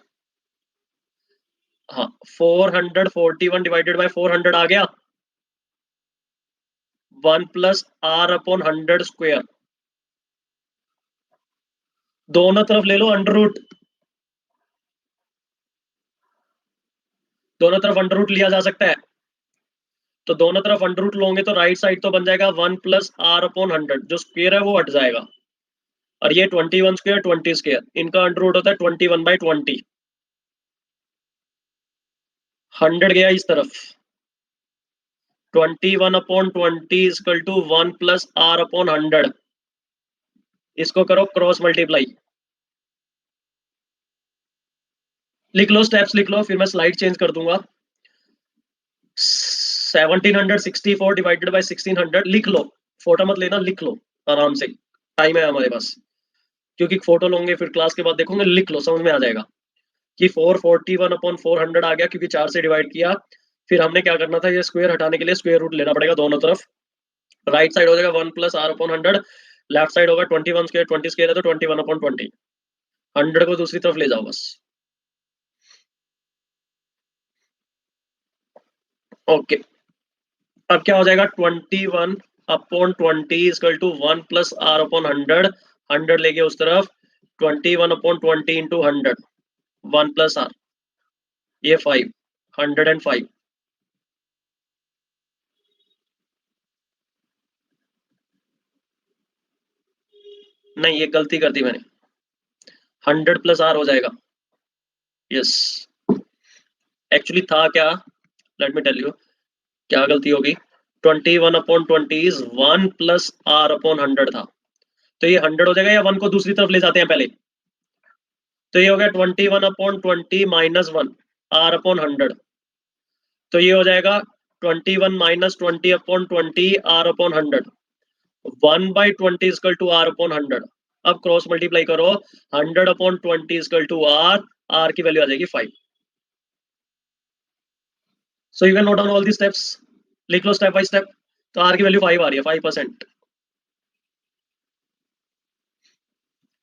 Speaker 1: हाँ 441 डिवाइडेड बाय 400 आ गया, 1 प्लस r अपॉन 100 स्क्वायर। दोनों तरफ ले लो अंडर रूट, दोनों तरफ अंडर रूट लिया जा सकता है, तो दोनों तरफ अंडर रूट लोगे तो राइट साइड तो बन जाएगा 1 प्लस r अपॉन 100, जो स्क्वायर है वो हट जाएगा, और ये 21 स्क्वायर 20 स्क्वायर, इनका अंडर रूट होता है 21/20। 100 गया इस तरफ, 21/20 equal to 1 plus R upon 100। इसको करो क्रॉस मल्टीप्लाई, लिख लो स्टेप्स लिख लो, फिर मैं स्लाइड चेंज कर दूंगा। 1764 डिवाइडेड बाय 1600 लिख लो, फोटो मत लेना, लिख लो आराम से, टाइम है हमारे पास, क्योंकि फोटो लोगे फिर क्लास के बाद देखोगे, लिख लो समझ में आ जाएगा कि 441/400 आ गया, क्योंकि 4 से डिवाइड किया। फिर हमने क्या करना था, ये स्क्वायर हटाने के लिए स्क्वायर रूट लेना पड़ेगा दोनों तरफ। राइट साइड हो जाएगा 1 plus R upon 100, left side होगा 21 स्क्वायर 20 स्क्वायर है तो 21/20। 100 को दूसरी तरफ ले जाओ बस। ओके, अब क्या हो जाएगा, 21/20 equal to 1 plus R upon 100। 100 लेके उस तरफ, 21/20 इंटू 100, 1 प्लस आर, ये 5, 105। नहीं, ये गलती कर दी मैंने, 100 प्लस आर हो जाएगा। यस, एक्चुअली था क्या, लेट मी टेल यू क्या गलती होगी। 21/20 इज 1 प्लस आर अपॉन 100 था, तो ये 100 हो जाएगा, या 1 को दूसरी तरफ ले जाते हैं पहले, तो ये हो गया 21/20 माइनस 1 आर अपॉन 100, तो ये हो जाएगा 21 minus 20/20 R upon 100। 1/20 equal to R upon 100। अब क्रॉस मल्टीप्लाई करो, 100/20 इक्वल टू आर, आर की वैल्यू आ जाएगी 5। So you can note down all the steps, लिख लो स्टेप बाय स्टेप। तो आर की वैल्यू 5 आ रही है, 5%।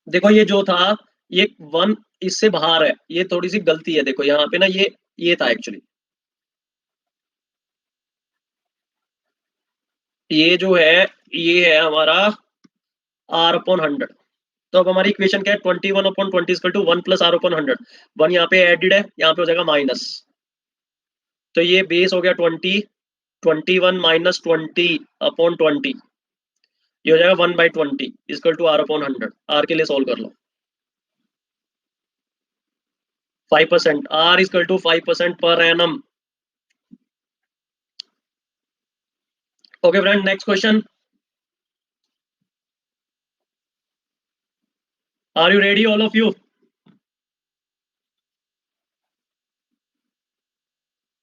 Speaker 1: देखो ये जो था, ये 1 इससे बाहर है, ये थोड़ी सी गलती है, देखो यहाँ पे ना, ये था एक्चुअली, ये जो है, ये है हमारा आर अपॉन 100। तो अब हमारी इक्वेशन क्या है, 21/20 equal to 1 plus R upon 100। 1 यहाँ पे एडेड है, यहाँ पे हो जाएगा माइनस, तो ये बेस हो गया 20, 21 माइनस 20/20, ये हो जाएगा 1/20 equal to R upon 100। R के लिए सोल्व कर लो, 5%, are equal to 5% per annum. Okay friend, next question, are you ready all of you?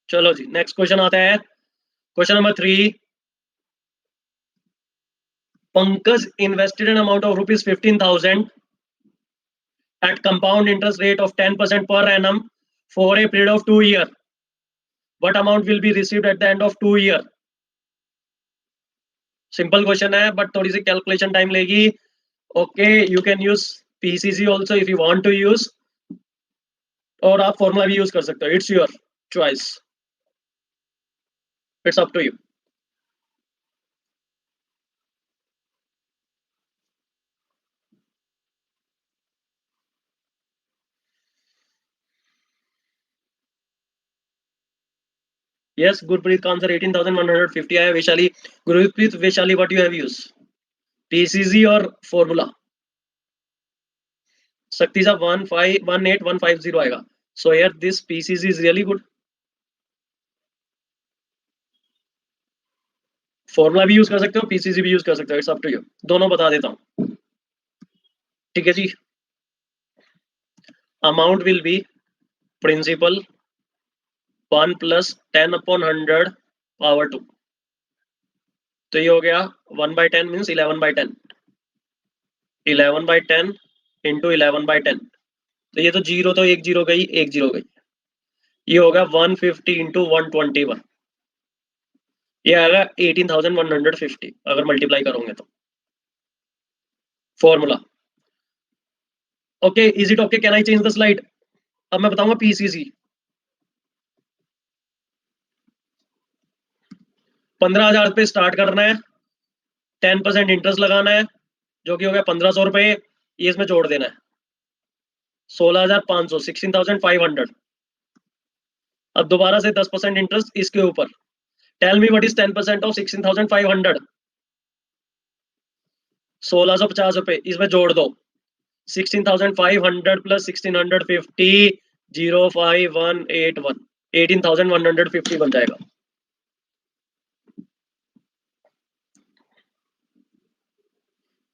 Speaker 1: चलो जी, नेक्स्ट क्वेश्चन आता है, question number 3। Pankaj invested an amount of rupees 15,000 at compound interest rate of 10% per annum for a period of 2 years. What amount will be received at the end of 2 years? Simple question है, but थोड़ी सी calculation time लेगी। Okay, you can use PCC also if you want to use, और आप formula भी use कर सकते हो, it's your choice, it's up to you. Yes, Gurpreet का आंसर 18,150 आया। Vaishali, Gurpreet Vaishali, what you have use, PCC और फॉर्मूला? शक्ति साहब 1818150 आएगा। सो यार this PCC is really good. Formula भी यूज कर सकते हो, पीसीसी भी यूज कर सकते हो, इट्स अप टू यू, दोनों बता देता हूँ। ठीक है जी, amount will be principal 1 plus 10/100 power 2, तो ये हो गया 1/10 मीन्स 11/10, 11/10 इंटू 11/10, तो ये तो जीरो, तो एक जीरो गई, एक जीरो गई, ये होगा 150 इंटू 121, ये आएगा 18,150 अगर मल्टीप्लाई करोगे तो। Formula okay, is it okay, can I change the slide? अब मैं बताऊंगा पीसीसी। 15,000 पे स्टार्ट करना है, 10% इंटरेस्ट लगाना है, जो कि हो गया 1,500 रुपए, ये इसमें जोड़ देना है, 16,500, 16,500। अब दोबारा से 10% इंटरेस्ट इसके ऊपर। Tell me what is 10% of 16,500? 1,650 रुपए इसमें जोड़ दो, 16,500 प्लस 1650 05181 18,150 बन जाएगा।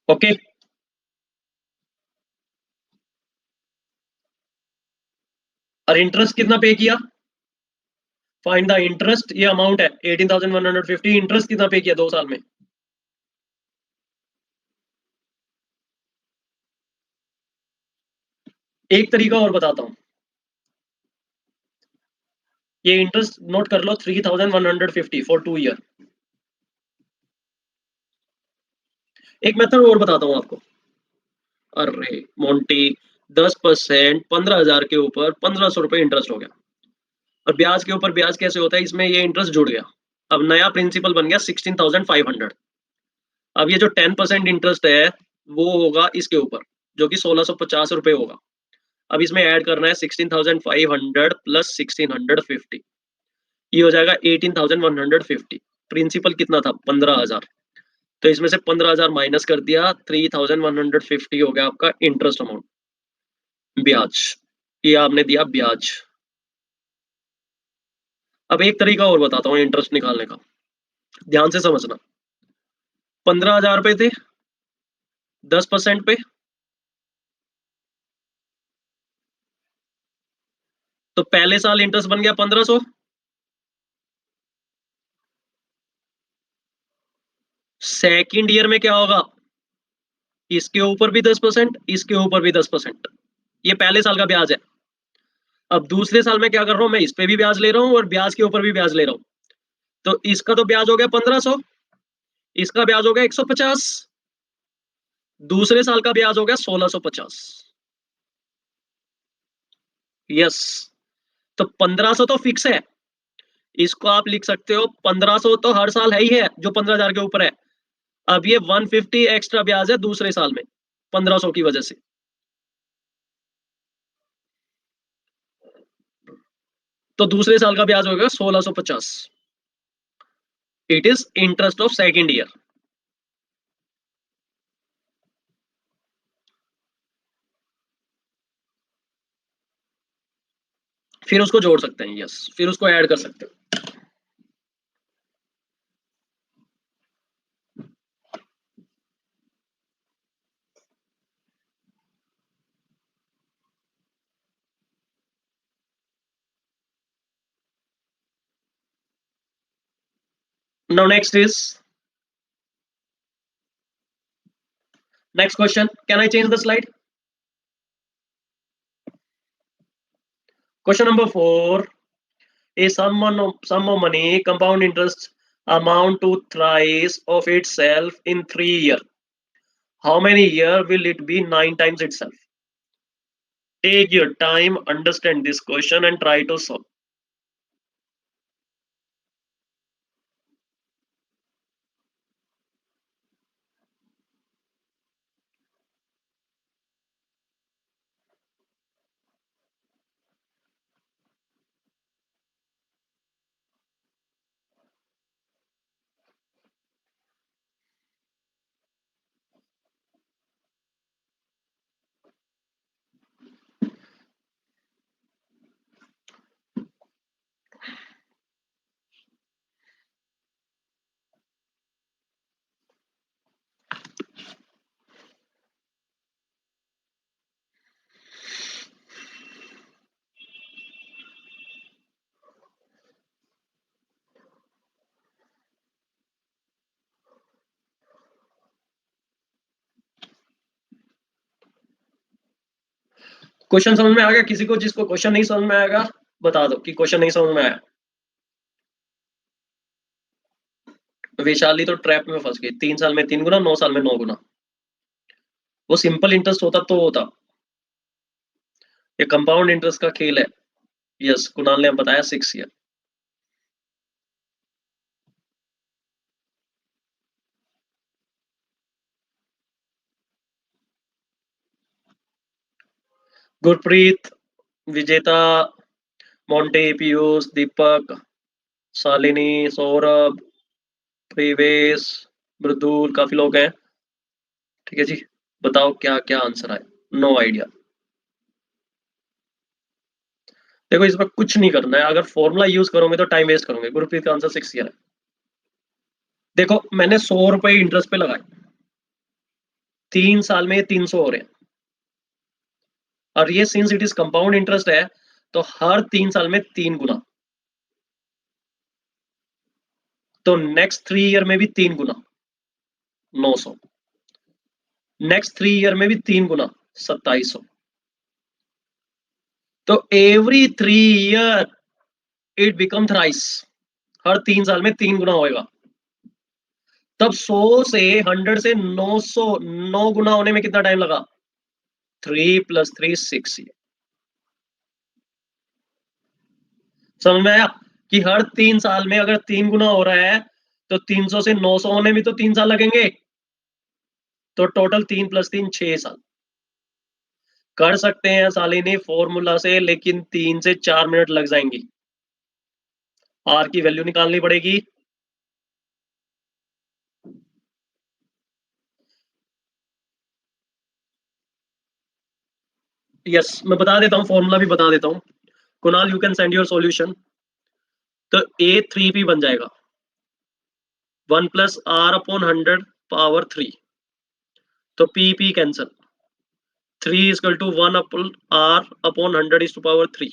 Speaker 1: ओके और इंटरेस्ट कितना पे किया? फाइंड द इंटरेस्ट, ये अमाउंट है 18,150, इंटरेस्ट कितना पे किया 2 साल में? एक तरीका और बताता हूं, ये इंटरेस्ट नोट कर लो 3,150 फॉर 2 ईयर। एक मेथड और बताता हूं आपको। अरे मोंटी 10% 15,000 के ऊपर 1,500 रुपए इंटरेस्ट हो गया। और ब्याज के ऊपर ब्याज कैसे होता है, इसमें ये इंटरेस्ट जुड़ गया। अब नया प्रिंसिपल बन गया 16,500। अब ये जो 10% इंटरेस्ट है वो होगा इसके ऊपर, जो कि 1,650 रुपए होगा। अब इसमें ऐड करना है 16,500 प्लस 1,650, ये हो जाएगा 18,150। प्रिंसिपल कितना था? 15,000। तो इसमें से 15,000 माइनस कर दिया, 3,150 हो गया आपका इंटरेस्ट अमाउंट, ब्याज। ये आपने दिया ब्याज। अब एक तरीका और बताता हूँ इंटरेस्ट निकालने का, ध्यान से समझना। 15,000 रुपए थे 10% पे, तो पहले साल इंटरेस्ट बन गया 1,500। सेकेंड ईयर में क्या होगा? इसके ऊपर भी 10%, इसके ऊपर भी 10%। ये पहले साल का ब्याज है। अब दूसरे साल में क्या कर रहा हूं, मैं इस पे भी ब्याज ले रहा हूं और ब्याज के ऊपर भी ब्याज ले रहा हूं। तो इसका तो ब्याज हो गया 1,500, इसका ब्याज हो गया 150, दूसरे साल का ब्याज हो गया 1,650। यस, तो 1,500 तो फिक्स है, इसको आप लिख सकते हो 1,500 तो हर साल है ही है जो 15,000 के ऊपर है। अब ये 150 एक्स्ट्रा ब्याज है दूसरे साल में 1,500 की वजह से। तो दूसरे साल का ब्याज होगा 1,650। It is interest of second year. फिर उसको जोड़ सकते हैं, यस, फिर उसको ऐड कर सकते हैं। Now next question. Can I change the slide? Question number 4. A sum of money compound interest amount to thrice of itself in 3 years. How many year will it be 9 times itself? Take your time, understand this question and try to solve. Question समझ में आ गया किसी को? जिसको question नहीं समझ में आएगा बता दो कि क्वेश्चन नहीं समझ में आया। वैशाली तो ट्रैप में फंस गई, 3 साल में 3 गुना, 9 साल में 9 गुना। वो सिंपल इंटरेस्ट होता तो होता, ये कंपाउंड इंटरेस्ट का खेल है। यस, कुणाल ने बताया 6 ईयर। गुरप्रीत, विजेता, मोंटे, पीयूष, दीपक, शालिनी, सौरभ, प्रिवेश, मृदुल, काफी लोग हैं। ठीक है जी, बताओ क्या क्या आंसर आए। No idea. देखो इसमें कुछ नहीं करना है, अगर फॉर्मूला यूज करोगे तो टाइम वेस्ट करोगे। गुरप्रीत का आंसर 6 ईयर है। देखो मैंने 100 रुपए इंटरेस्ट पे लगाए, 3 साल में ये 300 हो रहे हैं, और ये since it is compound interest है तो हर 3 साल में 3 गुना, तो नेक्स्ट 3 ईयर में भी 3 गुना 900, नेक्स्ट 3 ईयर में भी 3 गुना 2700। तो every 3 year it become thrice, हर 3 साल में 3 गुना होएगा। तब 100 से 900 9 गुना होने में कितना टाइम लगा? 3 + 3 6। समझ में आया कि हर 3 साल में अगर 3 गुना हो रहा है तो 300 से 900 होने में तो 3 साल लगेंगे, तो टोटल 3 + 3 6 साल। कर सकते हैं शालिनी फॉर्मूला से, लेकिन 3 से 4 मिनट लग जाएंगी। आर की वैल्यू निकालनी पड़ेगी। यस मैं बता देता हूँ, फॉर्मूला भी बता देता हूँ। Kunal you can send your solution. तो A3P बन जाएगा 1 + R/100 तो P कैंसल, 3 = 1/R/100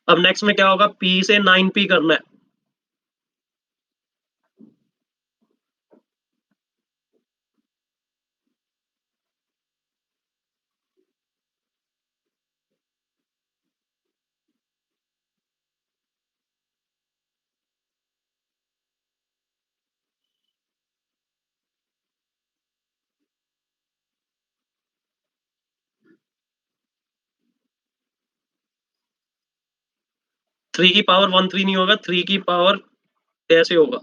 Speaker 1: अब नेक्स्ट में क्या होगा? P से 9P करना है। थ्री की पावर 1 3 नहीं होगा, 3 की पावर ऐसे होगा।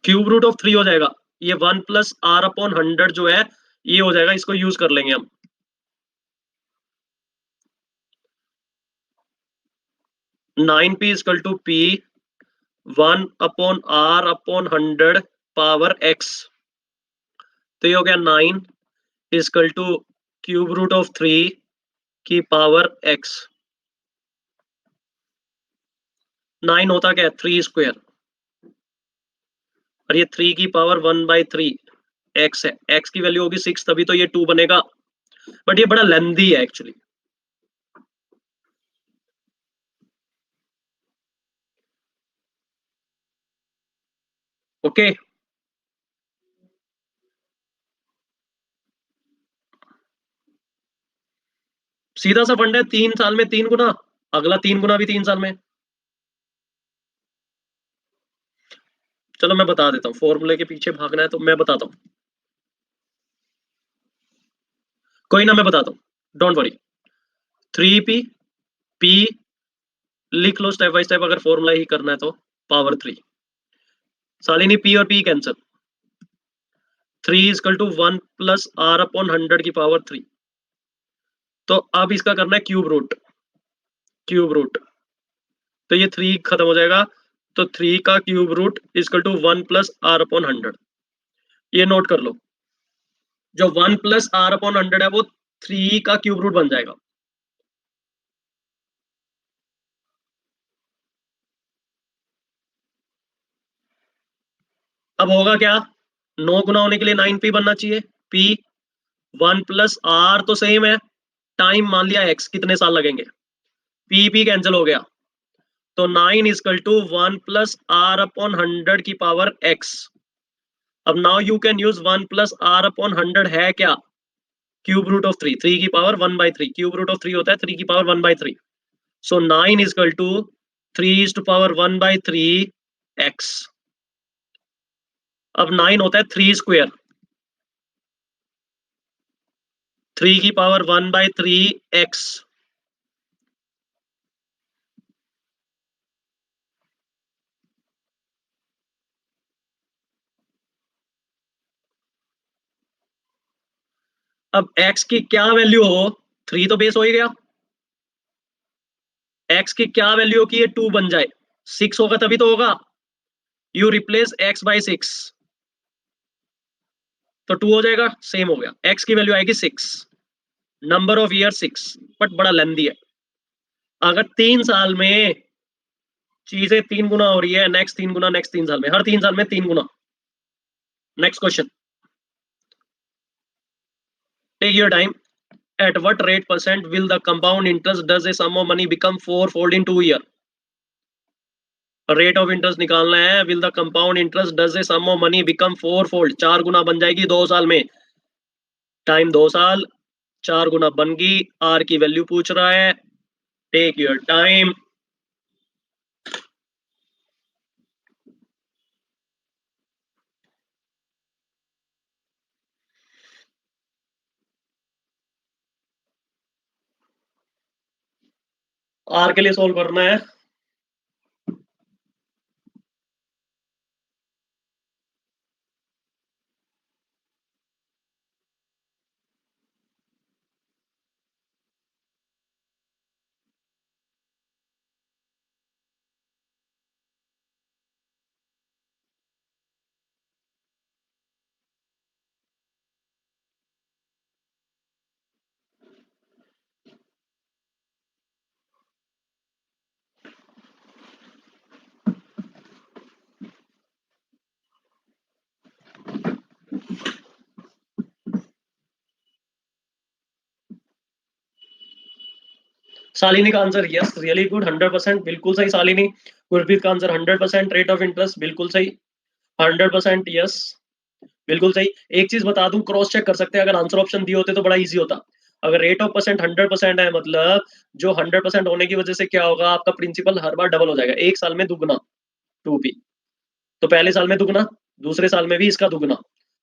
Speaker 1: क्यूब रूट ऑफ 3 हो जाएगा। ये 1 + R/100 जो है ये हो जाएगा, इसको यूज कर लेंगे हम। 9P = P 1/R/100 power x। तो ये हो गया 9 = क्यूब रूट ऑफ 3 की पावर x। 9 होता क्या है? 3²। और ये 3 की पावर 1/3 x है। x की वैल्यू होगी 6, तभी तो ये 2 बनेगा। बट ये बड़ा लेंदी है एक्चुअली। ओके सीधा सा फंड है, 3 साल में 3 गुना, अगला 3 गुना भी 3 साल में। चलो मैं बता देता हूँ, फॉर्मूले के पीछे भागना है तो मैं बताता हूँ। कोई ना मैं बताता हूँ, डोंट वरी। 3P P लिख लो स्टेप बाय स्टेप, अगर फॉर्मूला ही करना है तो पावर 3। सालिनी P और P कैंसिल, 3 = 1 + R/100 की पावर 3। तो अब इसका करना है क्यूब रूट, क्यूब रूट। तो ये 3 खत्म हो जाएगा, तो 3 का क्यूब रूट = 1 + R/100। ये नोट कर लो, जो 1 + R/100 है वो 3 का क्यूब रूट बन जाएगा। अब होगा क्या? 9 गुना होने के लिए 9P बनना चाहिए। P 1 + R तो सेम है, टाइम मान लिया x, कितने साल लगेंगे। P कैंसिल हो गया, तो 9 = 1 + R/100 की पावर x। अब now you can use 1 + R/100 है क्या? क्यूब रूट ऑफ 3, 3 की पावर 1/3, क्यूब रूट ऑफ 3 होता है 3 की पावर 1/3। सो 9 = 3 ⁻⁴ x। अब 9 होता है 3², 3 की पावर 1/3 x। अब x की क्या वैल्यू हो, 3 तो बेस हो ही गया, x की क्या वैल्यू हो कि ये 2 बन जाए, 6 होगा तभी तो होगा। यू रिप्लेस x बाई 6, तो 2 हो जाएगा, सेम हो गया, x की वैल्यू आएगी 6, नंबर ऑफ ईयर 6, बट बड़ा लेंदी है। अगर 3 साल में चीजें 3 गुना हो रही है, नेक्स्ट 3 गुना, नेक्स्ट 3 साल में, हर 3 साल में 3 गुना। Next question, take your time. At what rate percent will the compound interest does a sum of money become fourfold in 2 year? Rate of interest निकालना है। Will the compound interest does a sum of money become fourfold, 4 गुना बन जाएगी 2 साल में। Time 2 साल, 4 गुना बन गई। आर की वैल्यू पूछ रहा है, टेक योर टाइम। आर के लिए सोल्व करना है। शालिनी का आंसर यस, रियली गुड, 100%, बिल्कुल सही शालिनी। गुरप्रीत का आंसर 100%, रेट ऑफ इंटरेस्ट बिल्कुल सही, 100% यस, बिल्कुल सही। एक चीज बता दूं, क्रॉस चेक कर सकते हैं, अगर आंसर ऑप्शन दिए होते तो बड़ा इजी होता। अगर रेट ऑफ परसेंट 100% है, मतलब जो 100% होने की वजह से क्या होगा, आपका प्रिंसिपल हर बार डबल हो जाएगा, 1 साल में दुगना 2p। तो पहले साल में दुगना, दूसरे साल में भी इसका दुगना।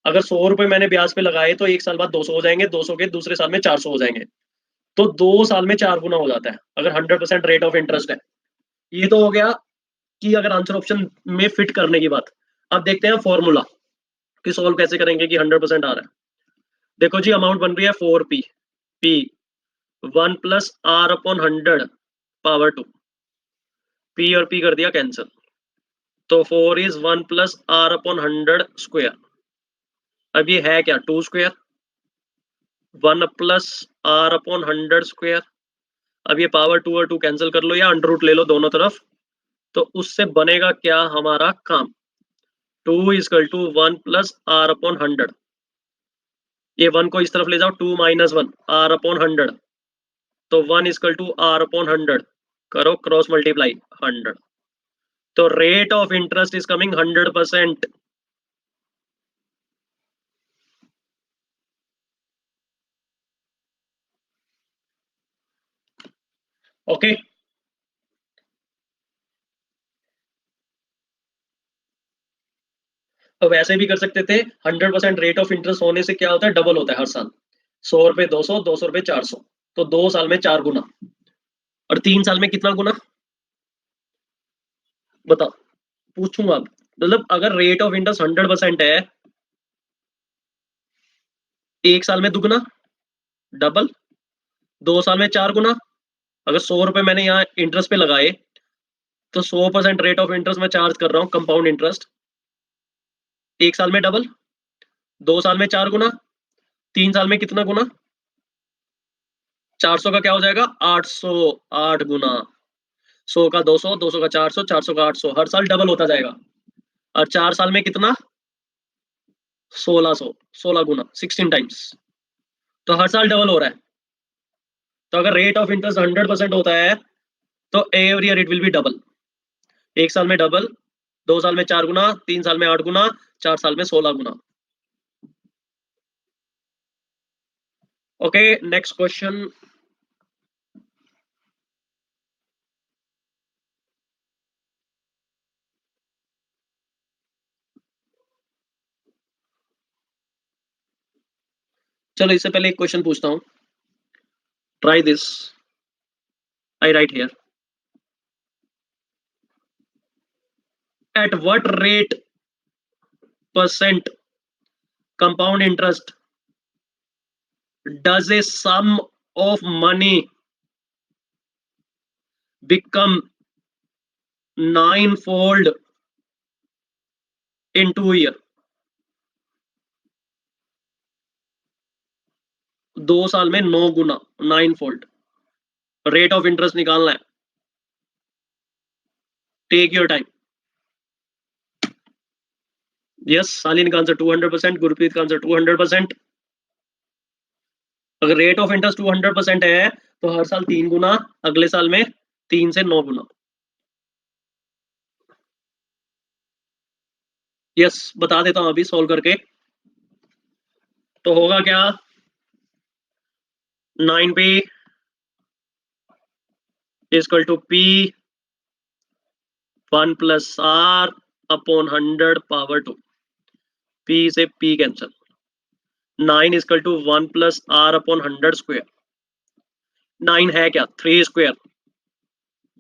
Speaker 1: अगर 100 रुपए मैंने ब्याज पे लगाए तो 1 साल बाद 200 हो जाएंगे, 200 के दूसरे साल में 400 हो जाएंगे। तो 2 साल में 4 गुना हो जाता है अगर 100% रेट ऑफ इंटरेस्ट है। ये तो हो गया कि अगर आंसर ऑप्शन में फिट करने की बात। अब देखते हैं फॉर्मूला कि सॉल्व कैसे करेंगे कि 100% आ रहा है। देखो जी, अमाउंट बन रही है 4p, p 1 + r/100 power 2, p और p कर दिया कैंसिल, तो 4 इज 1 + r/100 स्क्वायर। अब ये है क्या, 2 स्क्वायर, 1 + r/100 स्क्वायर। अब ये पावर 2 और 2 कैंसिल कर लो या अंडर रूट ले लो दोनों तरफ, तो उससे बनेगा क्या हमारा काम, 2 = 1 + r/100। ये 1 को इस तरफ ले जाओ, 2 - 1 r/100, तो 1 = r/100, करो क्रॉस मल्टीप्लाई 100, तो rate of interest is coming 100%। Okay, तो वैसे भी कर सकते थे। 100% रेट ऑफ इंटरेस्ट होने से क्या होता है, डबल होता है हर साल। 100 रुपए 200, 200 रुपए 400, तो 2 साल में 4 गुना, और 3 साल में कितना गुना, बताओ, पूछूंगा अब। मतलब अगर रेट ऑफ इंटरेस्ट 100% है, 1 साल में दुगना, डबल, 2 साल में 4 गुना। अगर 100 रुपए मैंने यहाँ इंटरेस्ट पे लगाए, तो 100% रेट ऑफ इंटरेस्ट मैं चार्ज कर रहा हूँ, कंपाउंड इंटरेस्ट, 1 साल में डबल, 2 साल में 4 गुना, 3 साल में कितना गुना, 400 का क्या हो जाएगा, 800, 8 गुना। 100 का 200, 200 का 400, 400 का 800, हर साल डबल होता जाएगा। और 4 साल में कितना, 1600, 16 गुना, 16 टाइम्स, तो हर साल डबल हो रहा है। तो अगर रेट ऑफ इंटरेस्ट 100% होता है, तो every year it will be double. 1 साल में डबल, 2 साल में 4 गुना, 3 साल में 8 गुना, 4 साल में 16 गुना। Okay, next question. चलो इससे पहले एक क्वेश्चन पूछता हूँ, try this, I right here, at what rate percent compound interest Does a sum of money become ninefold in 2 year? 2 साल में 9 गुना, 9 फोल्ड। रेट ऑफ इंटरेस्ट निकालना है, टेक योर टाइम। यस, सालिन का आंसर 200%, गुरप्रीत का आंसर 200%। अगर rate of interest 200% है तो हर साल 3 गुना, अगले साल में 3 से 9 गुना। यस, बता देता हूं अभी सॉल्व करके। तो होगा क्या, 9p equal to p 1 plus r upon 100 power 2। p से p cancel. 9 equal to 1 plus r upon 100 square. 9 है क्या, 3 square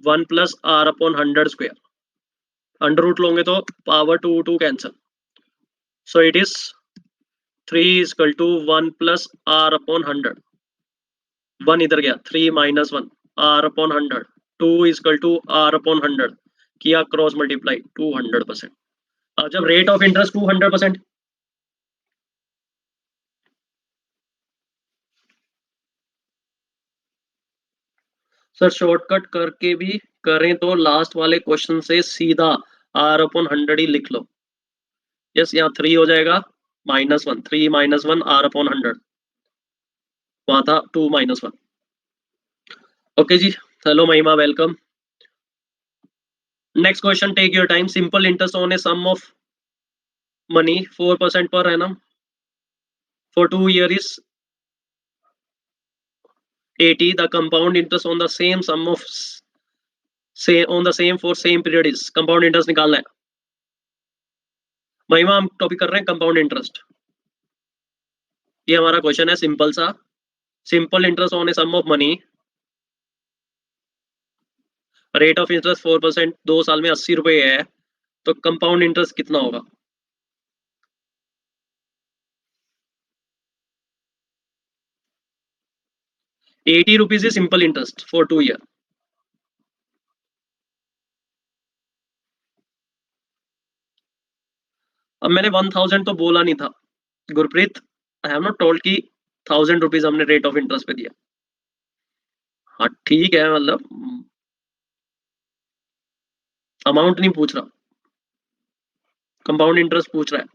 Speaker 1: 1 plus r upon 100 square. Under root लोगे तो power 2 cancel. So it is 3 equal to 1 plus r upon 100। 1 इधर गया, 3 minus 1 r upon 100। 2 equal to r upon 100 किया, cross multiply 200%। अब जब rate of interest 200%, sir shortcut करके भी करें तो लास्ट वाले क्वेश्चन से सीधा r अपॉन 100 ही लिख लो। यस, यहाँ 3 हो जाएगा, -1, 3 माइनस 1 r अपॉन 100, वहां था 2 माइनस 1। ओके जी, hello Mahima, welcome. Next question, take your time. Simple interest on a sum of money 4% per annum for 2 years is 80. The compound interest on the same sum of say on the same for same period is, compound interest निकालना है। महिमा, हम topic कर रहे हैं compound interest. ये हमारा question है सिंपल सा। Simple interest on a sum of money, rate of interest 4%, 2 साल में 80 रुपए है, तो कंपाउंड इंटरेस्ट कितना होगा? ₹80 is simple interest for 2 year। अब मैंने 1000 तो बोला नहीं था Gurpreet, I have not told कि ₹1000 हमने रेट ऑफ इंटरेस्ट पे दिया। हाँ ठीक है, मतलब अमाउंट नहीं पूछ रहा, कंपाउंड इंटरेस्ट पूछ रहा है।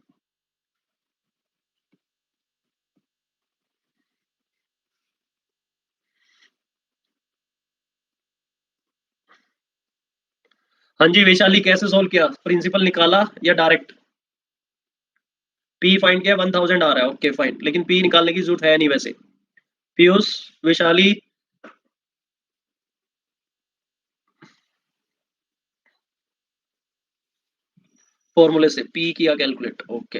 Speaker 1: हाँ जी वैशाली, कैसे सोल्व किया, प्रिंसिपल निकाला या डायरेक्ट? पी फाइंड किया, 1000 आ रहा है, ओके फाइन, लेकिन पी निकालने की जरूरत है नहीं वैसे। पीयूष, वैशाली, फॉर्मूले से पी किया कैलकुलेट, ओके।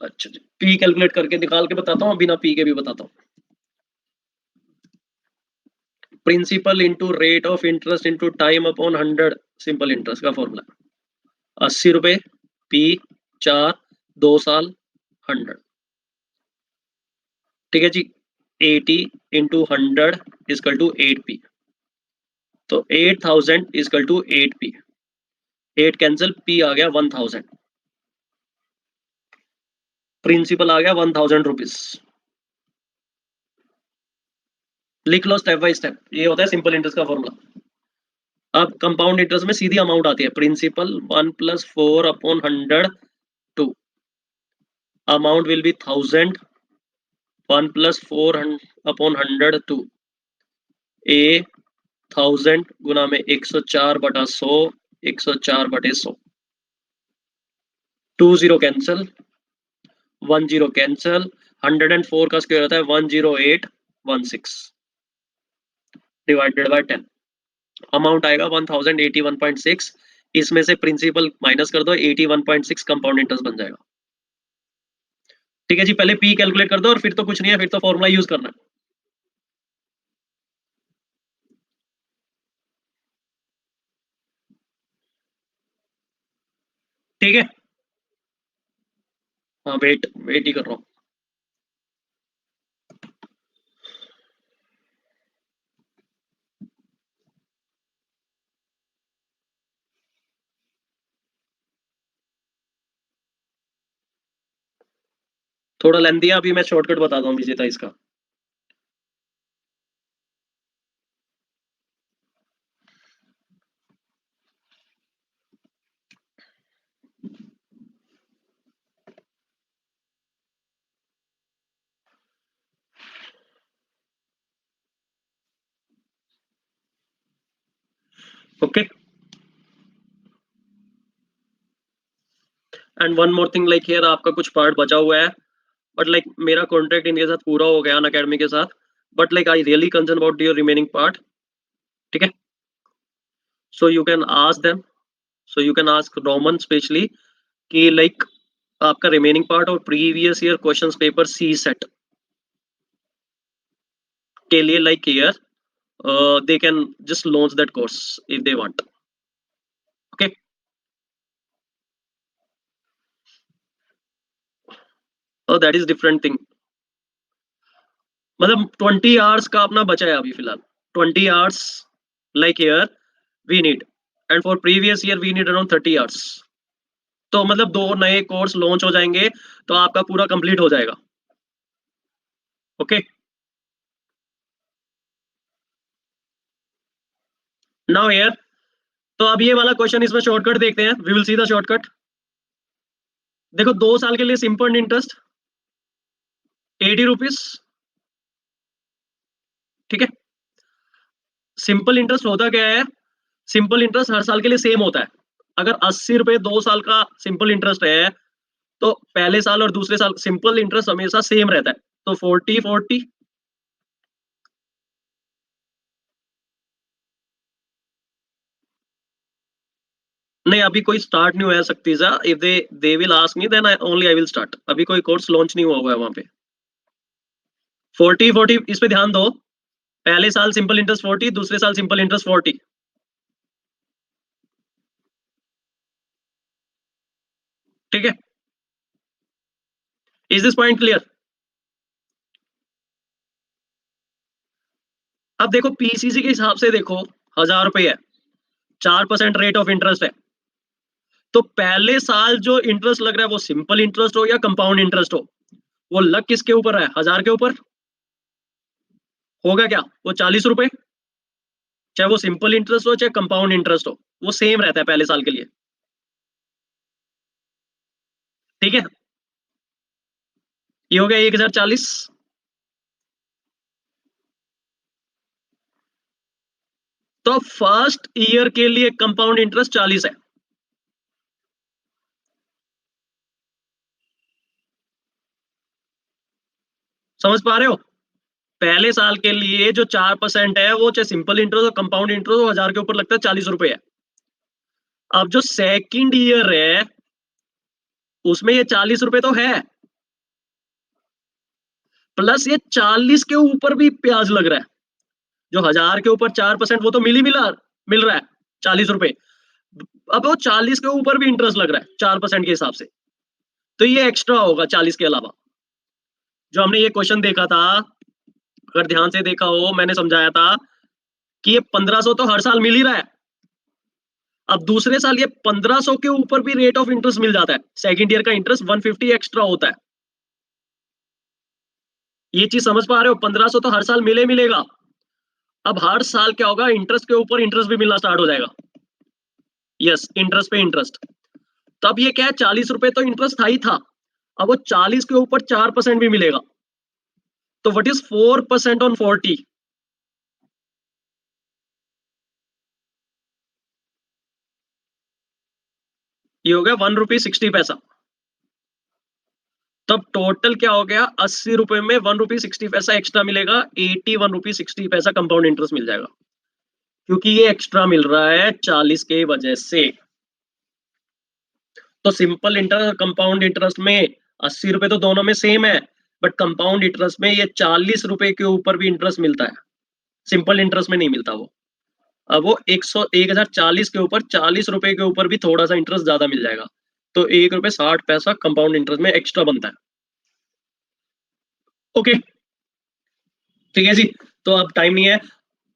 Speaker 1: अच्छा जी, पी कैलकुलेट करके निकाल के बताता हूँ, बिना पी के भी बताता हूँ। Principal into rate of interest into time upon 100, simple interest का फॉर्मूला। 80 रुपए, पी 4, 2 साल, 100। ठीक है जी, 80 इंटू 100 इजकल टू 8p, तो 8000 equal to 8p। 8 cancel, p आ गया 1000। प्रिंसिपल आ गया 1000 रुपीज। लिख लो स्टेप बाय स्टेप, ये होता है सिंपल इंटरेस्ट का फॉर्मूला। अब कंपाउंड इंटरेस्ट में सीधी अमाउंट आती है, principal 1 plus 4 upon 100 2, amount will be 1000, 1 plus 4 upon 100 2, A 1000 गुना में 104/100, 104/100, 2 0 कैंसिल, 1 0 कैंसिल, 104 का स्क्वायर होता है 10816 डिवाइडेड बाय 10। अमाउंट आएगा 1081.6, इसमें से प्रिंसिपल माइनस कर दो, 81.6 कंपाउंड इंटरेस्ट बन जाएगा। ठीक है जी, पहले पी कैलकुलेट कर दो और फिर तो कुछ नहीं है, फिर तो फॉर्मूला यूज करना है। ठीक है, हाँ वेट वेट ही कर रहा हूँ। थोड़ा लेंथी है, अभी मैं शॉर्टकट बताता हूँ विजेता इसका। Okay, and one more thing, like here आपका कुछ पार्ट बचा हुआ है, बट लाइक मेरा कॉन्ट्रैक्ट इनके साथ पूरा हो गया अन अकेडमी के साथ, but like I really concern about your remaining part. ठीक है, सो you can ask them, so you can ask Roman specially कि लाइक आपका रिमेनिंग पार्ट और previous year questions paper C set के लिए like here they can just launch that course if they want. Okay, so that is different thing. मतलब 20 hours का अपना बचा है अभी फिलहाल, 20 hours like here we need, and for previous year we need around 30 hours. तो मतलब 2 नए कोर्स लॉन्च हो जाएंगे तो आपका पूरा कंप्लीट हो जाएगा। ओके, नाउ हियर, तो अब ये वाला क्वेश्चन, इसमें शॉर्टकट देखते हैं, we will see the shortcut. देखो 2 साल के लिए सिंपल इंटरेस्ट 80 रुपीज। ठीक है, सिंपल इंटरेस्ट होता क्या है, सिंपल इंटरेस्ट हर साल के लिए सेम होता है। अगर 80 रुपए 2 साल का सिंपल इंटरेस्ट है तो पहले साल और दूसरे साल सिंपल इंटरेस्ट हमेशा सेम रहता है, तो 40-40। नहीं, अभी कोई स्टार्ट नहीं हुआ सकती सा, if they will ask me then only I will start, अभी कोई कोर्स लॉन्च नहीं हुआ हुआ है वहां पे। 40-40 इस पे ध्यान दो, पहले साल सिंपल इंटरेस्ट 40, दूसरे साल सिंपल इंटरेस्ट 40। ठीक है, इज दिस पॉइंट क्लियर? अब देखो पीसीसी के हिसाब से देखो, 1000 रुपए है, 4% रेट ऑफ इंटरेस्ट है, तो पहले साल जो इंटरेस्ट लग रहा है वो सिंपल इंटरेस्ट हो या कंपाउंड इंटरेस्ट हो, वो लग किसके ऊपर है, 1000 के ऊपर। होगा क्या, वो 40 रुपए, चाहे वो सिंपल इंटरेस्ट हो चाहे कंपाउंड इंटरेस्ट हो, वो सेम रहता है पहले साल के लिए। ठीक है, ये हो गया 1040। तो फर्स्ट ईयर के लिए कंपाउंड इंटरेस्ट 40 है। समझ पा रहे हो, पहले साल के लिए जो 4% है वो चाहे सिंपल इंटरेस्ट हो कंपाउंड इंटरेस्ट हो, 1000 के ऊपर लगता है, 40 रुपए है। अब जो सेकंड ईयर है उसमें ये 40 रुपए तो है, प्लस ये 40 के ऊपर भी ब्याज लग रहा है। जो 1000 के ऊपर 4% वो तो मिल रहा है 40 रुपए, अब वो 40 के ऊपर भी इंटरेस्ट लग रहा है 4% के हिसाब से, तो ये एक्स्ट्रा होगा 40 के अलावा। जो हमने ये क्वेश्चन देखा था, अगर ध्यान से देखा हो, मैंने समझाया था कि ये 1500 तो हर साल मिल ही रहा है, अब दूसरे साल ये 1500 के ऊपर भी रेट ऑफ इंटरेस्ट मिल जाता है, सेकंड ईयर का इंटरेस्ट 150 एक्स्ट्रा होता है। ये चीज समझ पा रहे हो, 1500 तो हर साल मिलेगा, अब हर साल क्या होगा, इंटरेस्ट के ऊपर इंटरेस्ट भी मिलना स्टार्ट हो जाएगा। यस, इंटरेस्ट पे इंटरेस्ट। तब ये क्या है, 40 रुपए तो इंटरेस्ट था ही था, अब वो 40 के ऊपर 4% भी मिलेगा, तो व्हाट इज 4% ऑन 40? ये हो गया 1 रुपी 60 पैसा। तब टोटल क्या हो गया, 80 रुपए में 1 रुपी 60 पैसा एक्स्ट्रा मिलेगा, 81 रुपी 60 पैसा कंपाउंड इंटरेस्ट मिल जाएगा, क्योंकि ये एक्स्ट्रा मिल रहा है 40 के वजह से। तो सिंपल इंटरेस्ट कंपाउंड इंटरेस्ट में 80 रुपए तो दोनों में सेम है, बट कंपाउंड इंटरेस्ट में ये 40 रुपए के ऊपर भी इंटरेस्ट मिलता है, सिंपल इंटरेस्ट में नहीं मिलता वो। अब वो 1040 के ऊपर 40 रुपए के ऊपर भी थोड़ा सा इंटरेस्ट ज्यादा मिल जाएगा, तो 1 रुपए 60 पैसा कंपाउंड इंटरेस्ट में एक्स्ट्रा बनता है। ओके, ठीक है जी, तो अब टाइम नहीं है,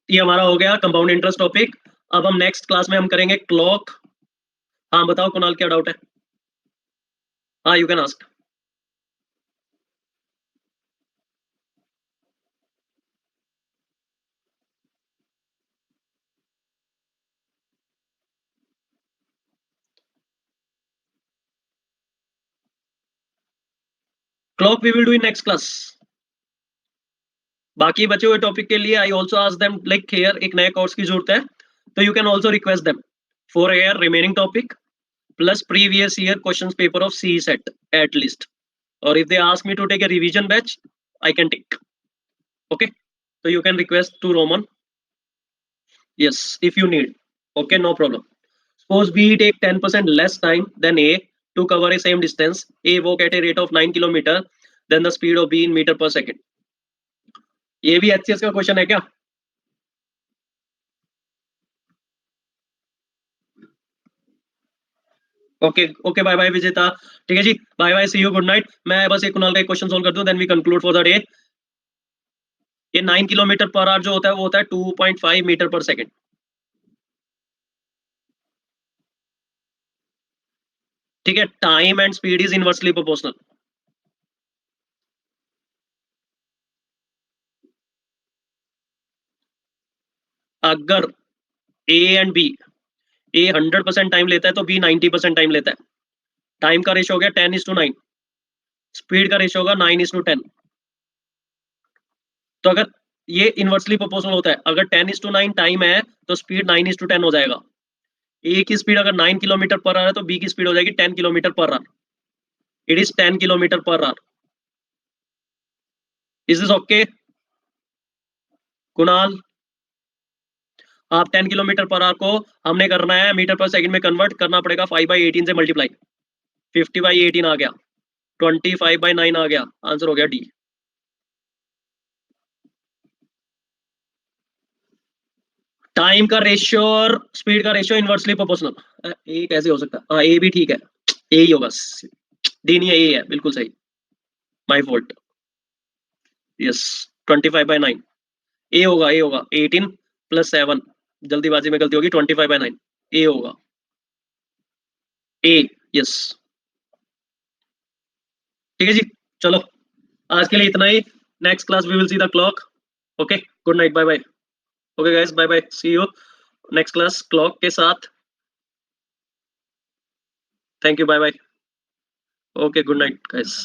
Speaker 1: ये हमारा हो गया कंपाउंड इंटरेस्ट टॉपिक। अब हम नेक्स्ट क्लास में हम करेंगे क्लॉक। हाँ बताओ कुणाल, क्या डाउट है? हाँ, you can ask. Clock we will do in next class. बाकी बचे हुए टॉपिक के लिए I also ask them like here एक नए कोर्स की जरूरत है, तो you can also request them for here remaining topic plus previous year questions paper of CE set at least, or if they ask me to take a revision batch I can take. Okay, so you can request to Roman, yes, if you need. Okay, no problem. Suppose B take 10% less time than A to cover a same distance. A walk at a rate of 9 km then the speed of B in meter per second. ये भी HCS का question है क्या? Okay okay, bye bye Vijeta. ठीक है जी, bye bye, see you, good night. मैं बस एक कुणाल का एक क्वेश्चन सोल्व कर दूं, then we conclude for the day. ये 9 किलोमीटर पर आवर जो होता है वो होता है 2.5 मीटर पर सेकेंड। ठीक है, time and speed is inversely proportional. अगर A and B, A 100% time लेता है तो बी 90% टाइम लेता है। टाइम का रेशियो हो गया 10:9, स्पीड का रेशियो होगा 9:10। तो अगर ये इनवर्सली प्रोपोर्शनल होता है, अगर 10:9 टाइम है तो स्पीड 9:10 हो जाएगा। ए की स्पीड अगर 9 किलोमीटर पर आवर है तो बी की स्पीड हो जाएगी 10 kilometre per hour. It is 10 kilometre per hour. Is this okay Kunal? आप 10 किलोमीटर पर आवर को हमने करना है मीटर पर सेकंड में कन्वर्ट करना पड़ेगा 5/18 से मल्टीप्लाई। 50/18 आ गया, 25/9 आ गया, आंसर हो गया डी। टाइम का रेशियो और स्पीड का रेशियो इनवर्सली प्रोपोर्शनल। ए कैसे हो सकता है? हाँ, ए भी ठीक है, ए ही होगा। डी नहीं है, ए है, बिल्कुल सही, माय फॉल्ट। यस, 25/9 ए होगा, ए होगा 18 + 7, जल्दीबाजी में गलती होगी, 25/9 ए होगा, ए। यस, ठीक है जी, चलो आज के लिए इतना ही। Next class we will see the clock. Okay, good night, bye bye. Okay guys, bye bye, see you next class clock के साथ। Thank you, bye bye. Okay, good night guys.